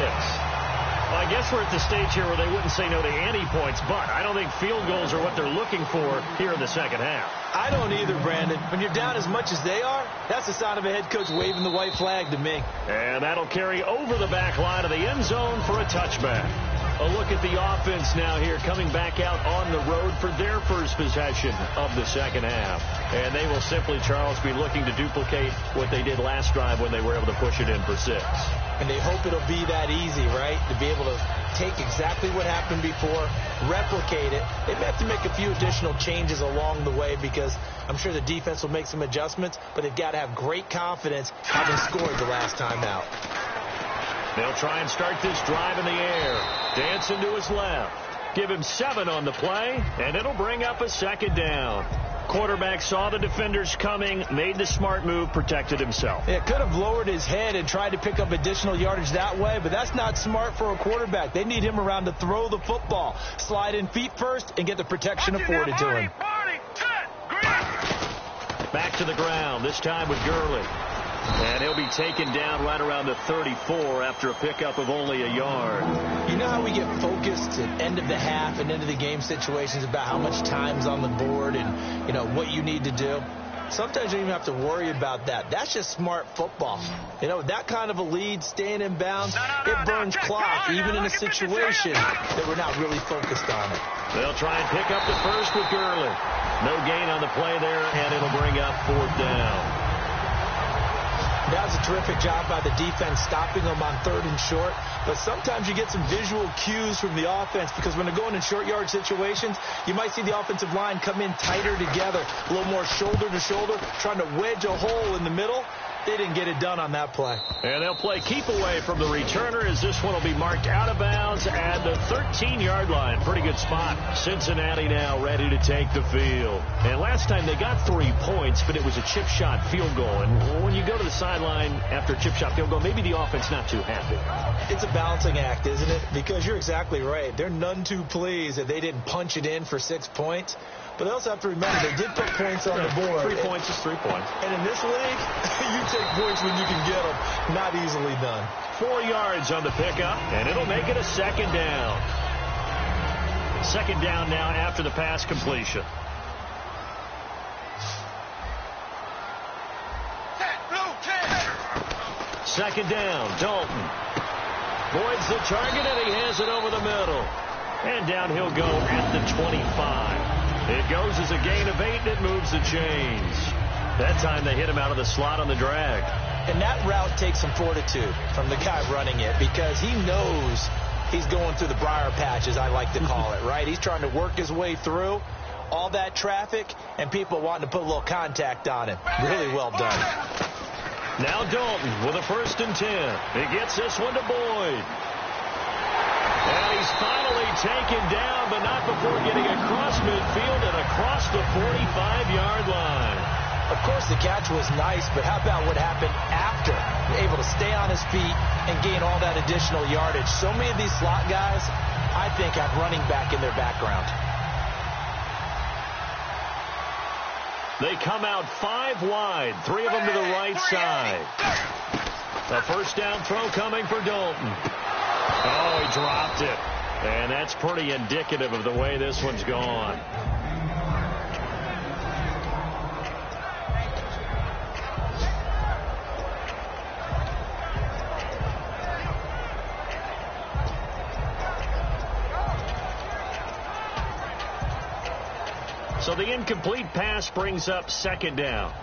Well, I guess we're at the stage here where they wouldn't say no to any points, but I don't think field goals are what they're looking for here in the second half. I don't either, Brandon. When you're down as much as they are, that's the sign of a head coach waving the white flag to me. And that'll carry over the back line of the end zone for a touchback. A look at the offense now here, coming back out on the road for their first possession of the second half. And they will simply, Charles, be looking to duplicate what they did last drive when they were able to push it in for 6. And they hope it'll be that easy, right? To be able to take exactly what happened before, replicate it. They may have to make a few additional changes along the way because I'm sure the defense will make some adjustments, but they've got to have great confidence having scored the last time out. They'll try and start this drive in the air. Dancing to his left. Give him 7 on the play, and it'll bring up a second down. Quarterback saw the defenders coming, made the smart move, protected himself. It could have lowered his head and tried to pick up additional yardage that way, but that's not smart for a quarterback. They need him around to throw the football. Slide in feet first and get the protection afforded to him. Back to the ground, this time with Gurley. And he'll be taken down right around the 34 after a pickup of only a yard. You know how we get focused at end of the half and end of the game situations about how much time's on the board and, you know, what you need to do? Sometimes you don't even have to worry about that. That's just smart football. You know, that kind of a lead, staying in bounds, it burns clock, even in a situation that we're not really focused on it. They'll try and pick up the first with Gurley. No gain on the play there, and it'll bring up 4th down. That was a terrific job by the defense stopping them on 3rd and short. But sometimes you get some visual cues from the offense because when they're going in short yard situations, you might see the offensive line come in tighter together, a little more shoulder to shoulder, trying to wedge a hole in the middle. They didn't get it done on that play. And they'll play keep away from the returner as this one will be marked out of bounds at the 13-yard line. Pretty good spot. Cincinnati now ready to take the field. And last time they got 3 points, but it was a chip shot field goal. And when you go to the sideline after a chip shot field goal, maybe the offense not too happy. It's a balancing act, isn't it? Because you're exactly right. They're none too pleased that they didn't punch it in for 6 points. But they also have to remember they did put points on the board. 3 points is 3 points. And in this league, you take points when you can get them. Not easily done. 4 yards on the pickup, and it'll make it a second down. Second down now after the pass completion. Second down, Dalton. Voids the target, and he has it over the middle. And down he'll go at the 25. It goes as a gain of 8, and it moves the chains. That time they hit him out of the slot on the drag. And that route takes some fortitude from the guy running it because he knows he's going through the briar patch, as I like to call it, right? He's trying to work his way through all that traffic and people wanting to put a little contact on him. Really well done. Now Dalton with a 1st and 10. He gets this one to Boyd. And he's finally taken down, but not before getting across midfield and across the 45-yard line. Of course, the catch was nice, but how about what happened after? Able to stay on his feet and gain all that additional yardage. So many of these slot guys, I think, have running back in their background. They come out 5 wide, 3 of them to the right side. A first down throw coming for Dalton. Oh, he dropped it. And that's pretty indicative of the way this one's gone. So the incomplete pass brings up second down.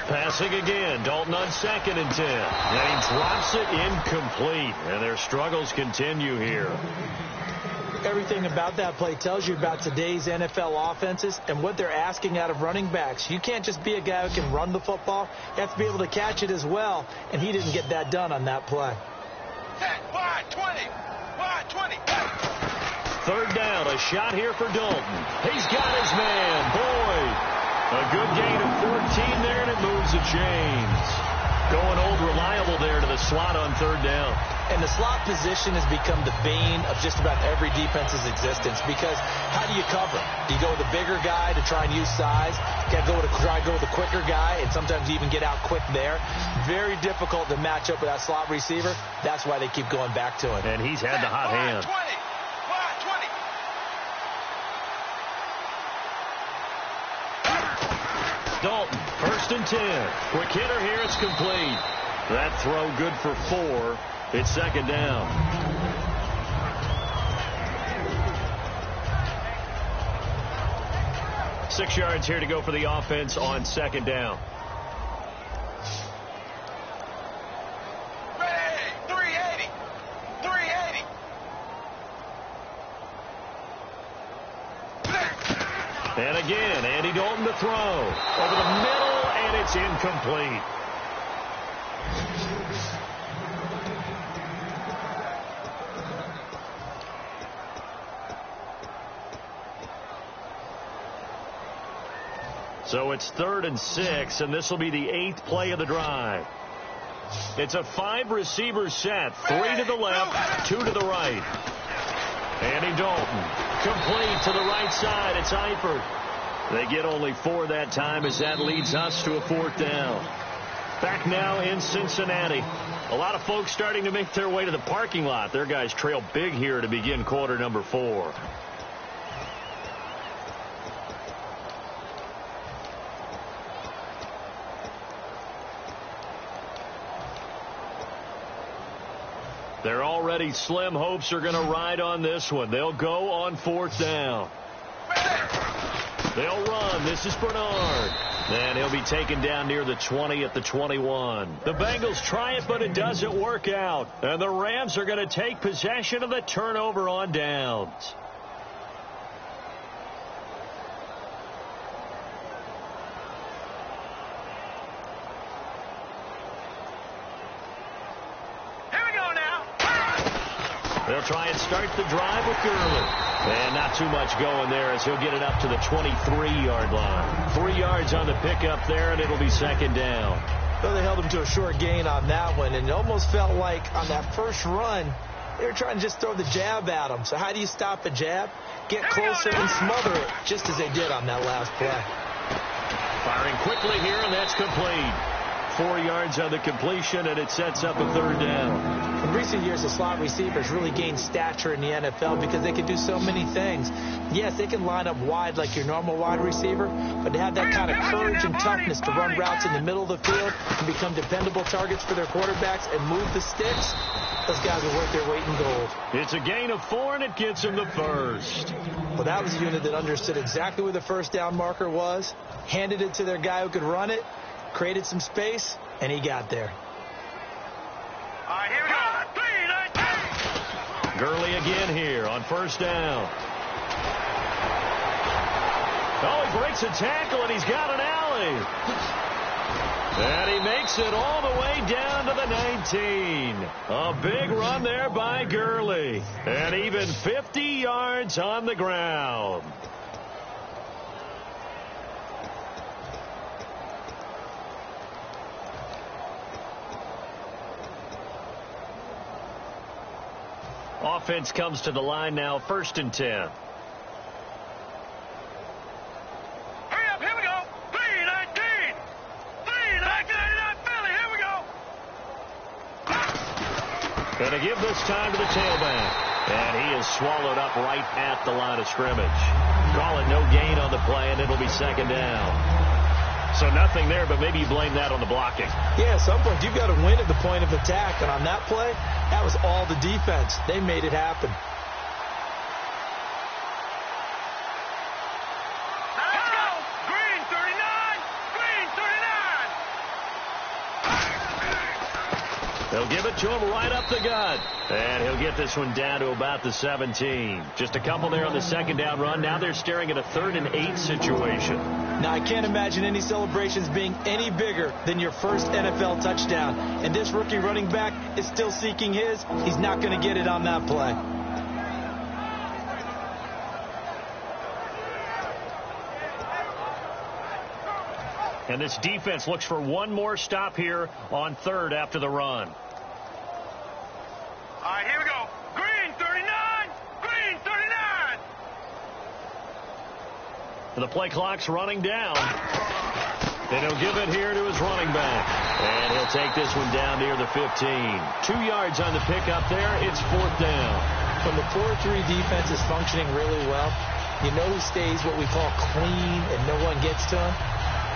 Passing again. Dalton on 2nd and 10. And he drops it incomplete. And their struggles continue here. Everything about that play tells you about today's NFL offenses and what they're asking out of running backs. You can't just be a guy who can run the football. You have to be able to catch it as well. And he didn't get that done on that play. Wide 20. Wide 20. Third down. A shot here for Dalton. He's got his man. Boyd. A good gain of 14 there, and it moves the chains. Going old reliable there to the slot on third down. And the slot position has become the bane of just about every defense's existence, because how do you cover? Do you go with the bigger guy to try and use size? You got to try to go with the quicker guy, and sometimes even get out quick there. Very difficult to match up with that slot receiver. That's why they keep going back to him. And he's had the hot hand. Dalton, 1st and 10. Quick hitter here, it's complete. That throw good for 4. It's second down. Six yards here to go for the offense on second down. And again, Andy Dalton to throw. Over the middle, and it's incomplete. So it's 3rd and 6, and this will be the 8th play of the drive. It's a 5-receiver set. 3 to the left, 2 to the right. Andy Dalton, complete to the right side. It's Eifert. They get only 4 that time, as that leads us to a 4th down. Back now in Cincinnati. A lot of folks starting to make their way to the parking lot. Their guys trail big here to begin quarter number 4. Their already slim hopes are going to ride on this one. They'll go on 4th down. They'll run. This is Bernard. And he'll be taken down near the 20 at the 21. The Bengals try it, but it doesn't work out. And the Rams are going to take possession of the turnover on downs. They'll try and start the drive with Gurley. And not too much going there, as he'll get it up to the 23-yard line. 3 yards on the pickup there, and it'll be second down. So they held him to a short gain on that one, and it almost felt like on that first run, they were trying to just throw the jab at him. So how do you stop a jab? Get closer and smother it, just as they did on that last play. Firing quickly here, and that's complete. 4 yards on the completion, and it sets up a third down. In recent years, the slot receivers really gained stature in the NFL because they can do so many things. Yes, they can line up wide like your normal wide receiver, but to have that kind of courage and toughness to run routes in the middle of the field and become dependable targets for their quarterbacks and move the sticks, those guys are worth their weight in gold. It's a gain of 4, and it gets them the first. Well, that was a unit that understood exactly where the first down marker was, handed it to their guy who could run it, created some space, and he got there. All right, here we go. Gurley again here on first down. Oh, he breaks a tackle, and he's got an alley. And he makes it all the way down to the 19. A big run there by Gurley. And even 50 yards on the ground. Offense comes to the line now, 1st and 10. Hurry up, here we go. 3-19. 3-19, Philly, here we go. Going to give this time to the tailback. And he is swallowed up right at the line of scrimmage. Call it no gain on the play, and it'll be 2nd down. So nothing there, but maybe you blame that on the blocking. Yeah, at some point you've got to win at the point of attack. And on that play, that was all the defense. They made it happen. Let's go. Green 39. Green 39. They'll give it to him right up the gut. And he'll get this one down to about the 17. Just a couple there on the 2nd down run. Now they're staring at a 3rd and 8 situation. Now, I can't imagine any celebrations being any bigger than your first NFL touchdown. And this rookie running back is still seeking his. He's not going to get it on that play. And this defense looks for one more stop here on 3rd after the run. All right, here we go. Green 39. Green 39. The play clock's running down. Then he'll give it here to his running back. And he'll take this one down near the 15. 2 yards on the pickup there. It's 4th down. When the 4-3 defense is functioning really well, you know who stays what we call clean and no one gets to him?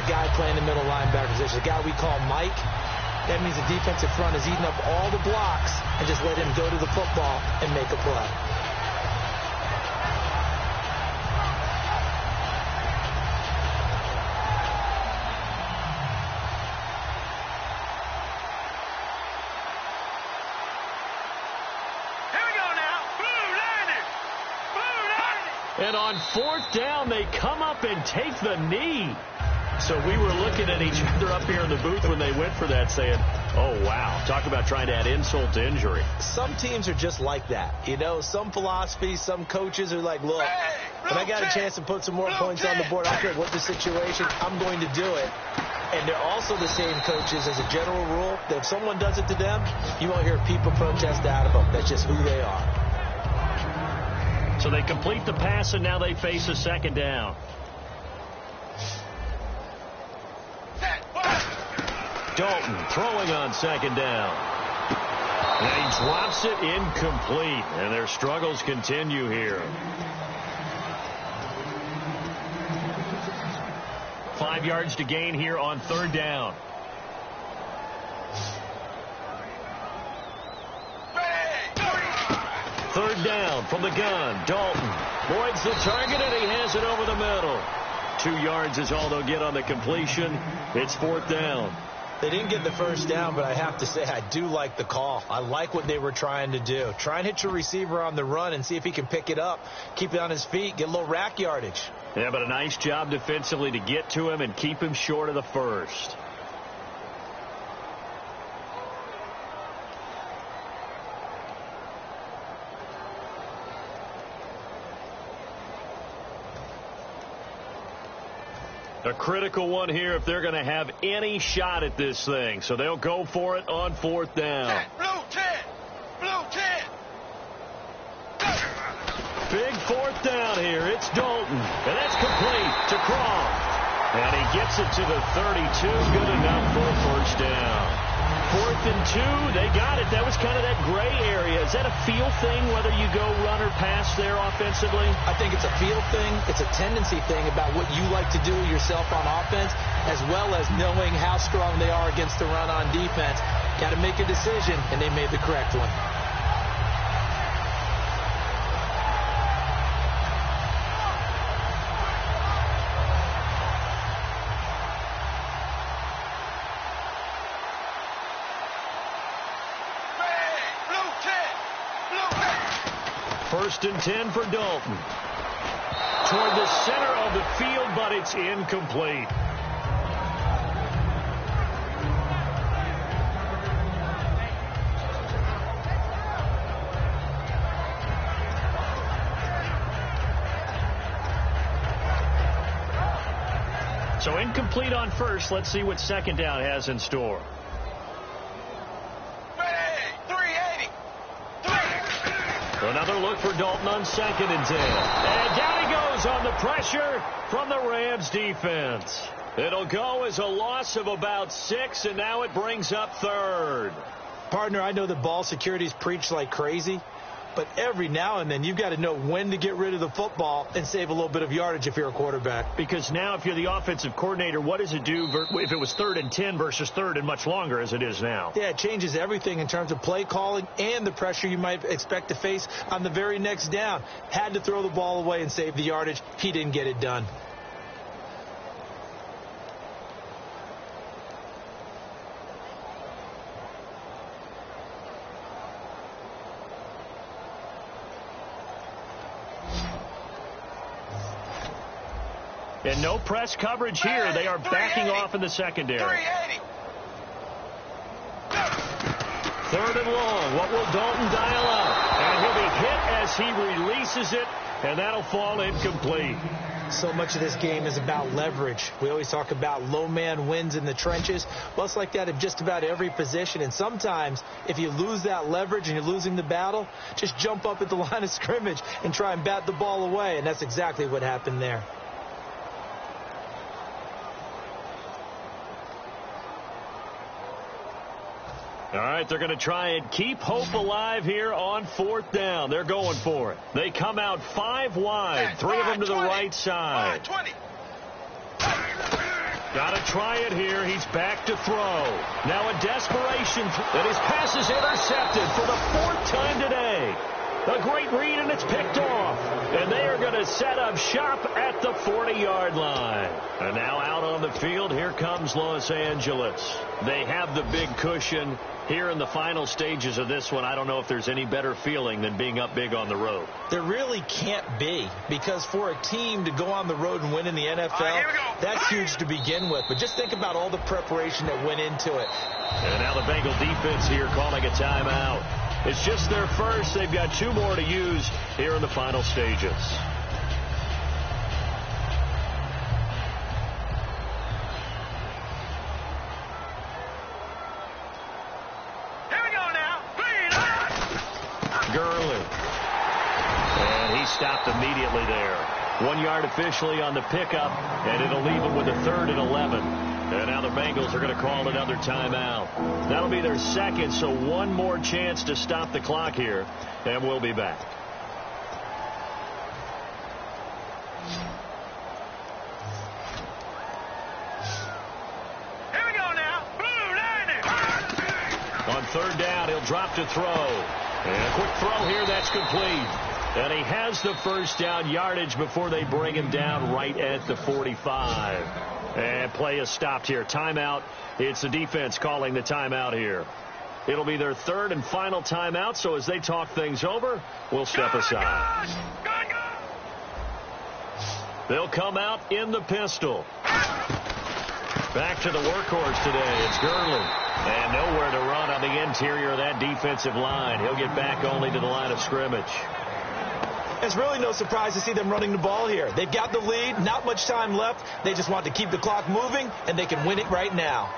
The guy playing the middle linebacker position, the guy we call Mike. That means the defensive front is eating up all the blocks and just let him go to the football and make a play. Here we go now. Blue 90. Blue 90. And on 4th down, they come up and take the knee. So we were looking at each other up here in the booth when they went for that saying, oh, wow. Talk about trying to add insult to injury. Some teams are just like that. You know, some philosophies, some coaches are like, look, when I got a chance to put some more points on the board, I don't care what the situation, I'm going to do it. And they're also the same coaches as a general rule that if someone does it to them, you won't hear people protest out of them. That's just who they are. So they complete the pass, and now they face a 2nd down. Dalton throwing on 2nd down. And he drops it incomplete. And their struggles continue here. 5 yards to gain here on 3rd down. Third down from the gun. Dalton voids the target, and he has it over the middle. 2 yards is all they'll get on the completion. It's 4th down. They didn't get the first down, but I have to say I do like the call. I like what they were trying to do. Try and hit your receiver on the run and see if he can pick it up, keep it on his feet, get a little rack yardage. Yeah, but a nice job defensively to get to him and keep him short of the first. A critical one here if they're going to have any shot at this thing. So they'll go for it on 4th down. 10, blue 10. Blue 10. Big 4th down here. It's Dalton. And that's complete to Croft. And he gets it to the 32. Good enough for a 1st down. 4th and 2. They got it. That was kind of that gray area. Is that a feel thing, whether you go run or pass there offensively? I think it's a feel thing. It's a tendency thing about what you like to do yourself on offense, as well as knowing how strong they are against the run on defense. Got to make a decision, and they made the correct one. First and 10 for Dalton. Toward the center of the field, but it's incomplete. So incomplete on first. Let's see what 2nd down has in store. Another look for Dalton on 2nd and 10. And down he goes on the pressure from the Rams defense. It'll go as a loss of about 6, and now it brings up 3rd. Partner, I know that ball security's preached like crazy, but every now and then you've got to know when to get rid of the football and save a little bit of yardage if you're a quarterback. Because now if you're the offensive coordinator, what does it do if it was 3rd and 10 versus 3rd and much longer as it is now? Yeah, it changes everything in terms of play calling and the pressure you might expect to face on the very next down. Had to throw the ball away and save the yardage. He didn't get it done. And no press coverage here. They are backing off in the secondary. 3rd and long. What will Dalton dial up? And he'll be hit as he releases it, and that'll fall incomplete. So much of this game is about leverage. We always talk about low man wins in the trenches. Well, it's like that in just about every position. And sometimes, if you lose that leverage and you're losing the battle, just jump up at the line of scrimmage and try and bat the ball away. And that's exactly what happened there. All right, they're going to try and keep hope alive here on 4th down. They're going for it. They come out 5 wide, 3 of them to the right side. Got to try it here. He's back to throw. Now a desperation, and his pass is intercepted for the 4th time today. A great read, and it's picked off. And they are going to set up shop at the 40-yard line. And now out on the field, here comes Los Angeles. They have the big cushion. Here in the final stages of this one, I don't know if there's any better feeling than being up big on the road. There really can't be, because for a team to go on the road and win in the NFL, that's huge to begin with. But just think about all the preparation that went into it. And now the Bengal defense here calling a timeout. It's just their first. They've got 2 more to use here in the final stages. Stopped immediately there. 1 yard officially on the pickup, and it'll leave them with a 3rd and 11. And now the Bengals are going to call another timeout. That'll be their 2nd, so 1 more chance to stop the clock here, and we'll be back. Here we go now. Blue Lightning. On 3rd down, he'll drop to throw. And a quick throw here, that's complete. And he has the 1st down yardage before they bring him down right at the 45. And play is stopped here. Timeout. It's the defense calling the timeout here. It'll be their 3rd and final timeout, so as they talk things over, we'll step aside. They'll come out in the pistol. Back to the workhorse today. It's Gurley. And nowhere to run on the interior of that defensive line. He'll get back only to the line of scrimmage. It's really no surprise to see them running the ball here. They've got the lead, not much time left. They just want to keep the clock moving, and they can win it right now.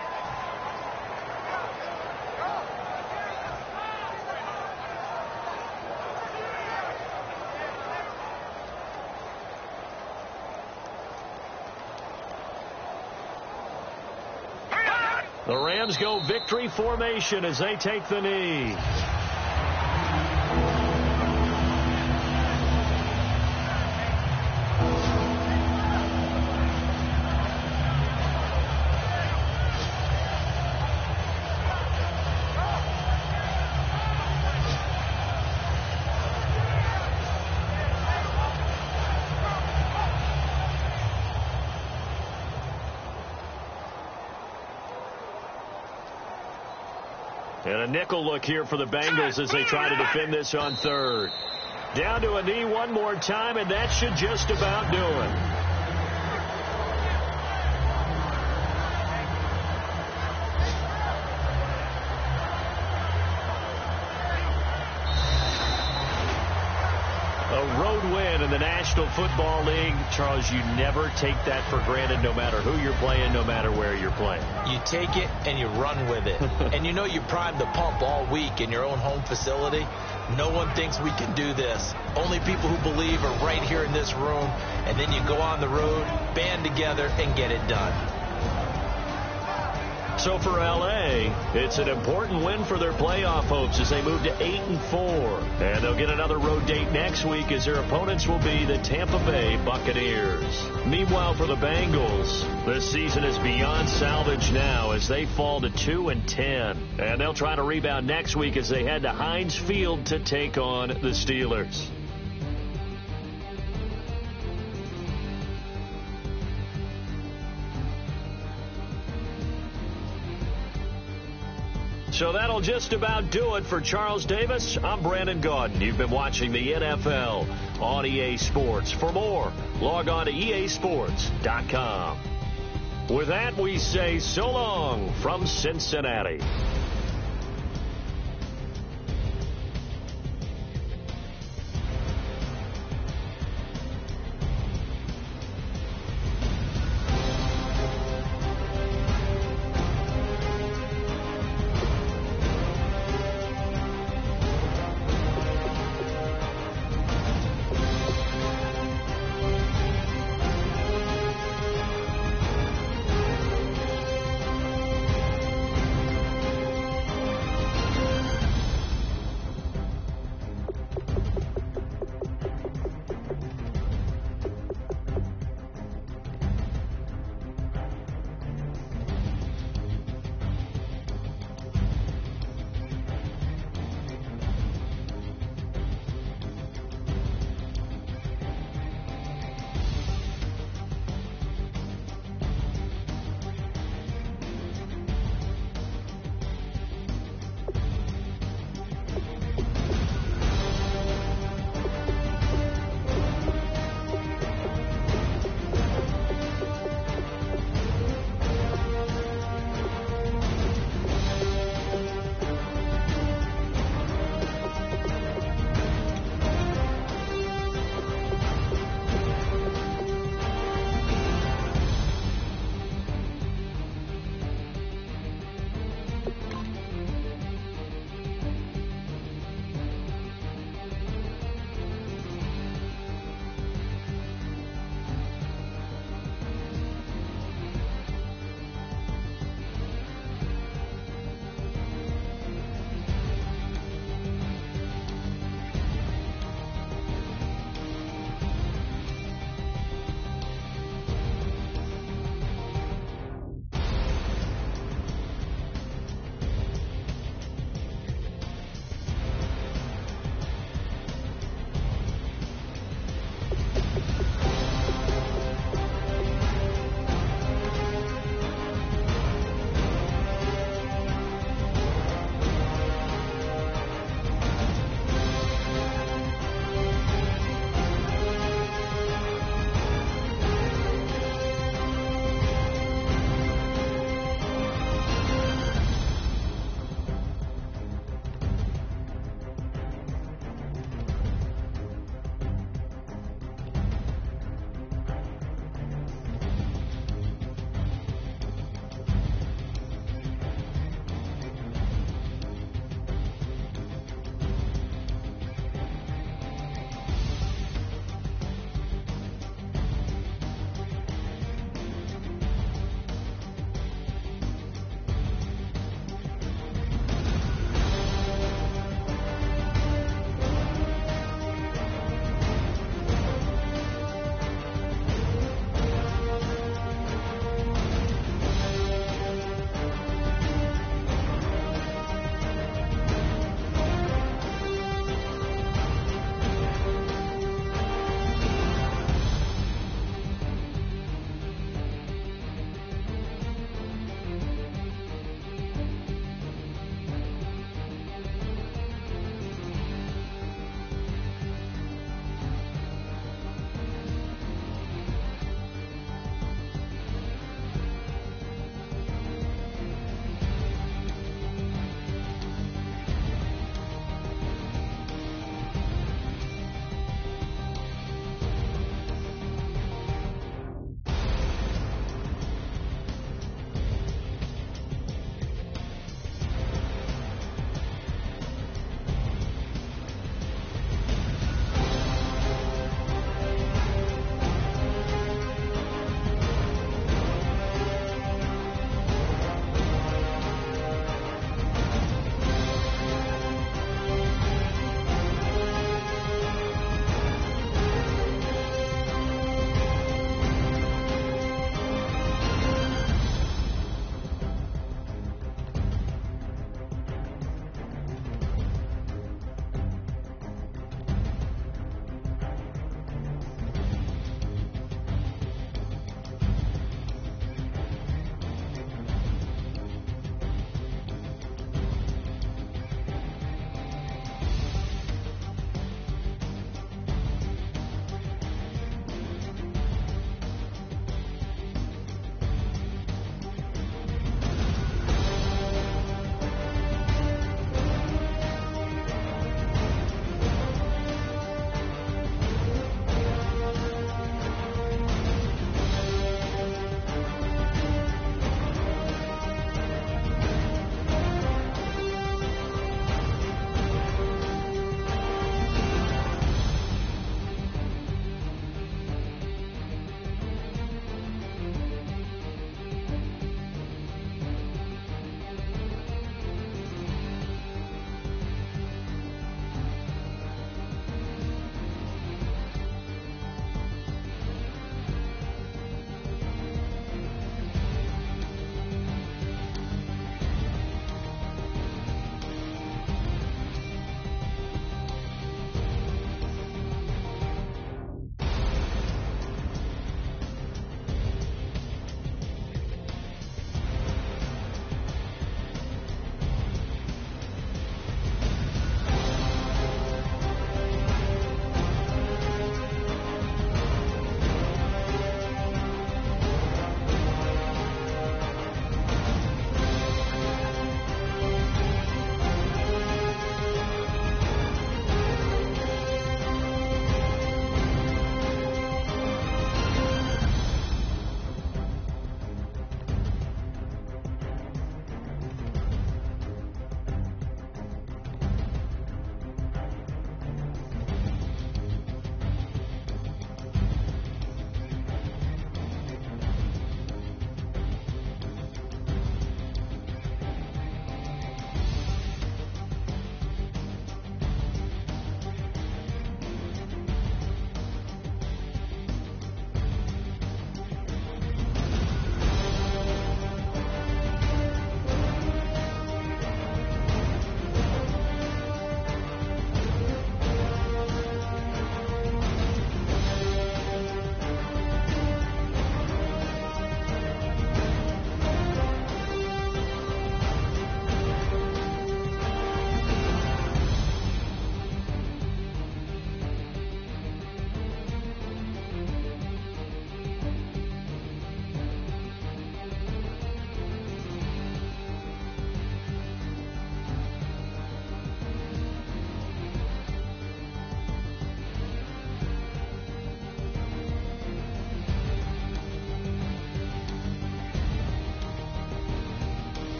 The Rams go victory formation as they take the knee. And a nickel look here for the Bengals as they try to defend this on 3rd. Down to a knee 1 more time, and that should just about do it. A road win in the National Football League. Charles, you never take that for granted no matter who you're playing, no matter where you're playing. You take it and you run with it. And you know you're primed to pump all week in your own home facility. No one thinks we can do this. Only people who believe are right here in this room. And then you go on the road, band together, and get it done. So for L.A., it's an important win for their playoff hopes as they move to 8-4. And they'll get another road date next week as their opponents will be the Tampa Bay Buccaneers. Meanwhile, for the Bengals, this season is beyond salvage now as they fall to 2-10. And they'll try to rebound next week as they head to Heinz Field to take on the Steelers. So that'll just about do it for Charles Davis. I'm Brandon Gaudin. You've been watching the NFL on EA Sports. For more, log on to easports.com. With that, we say so long from Cincinnati.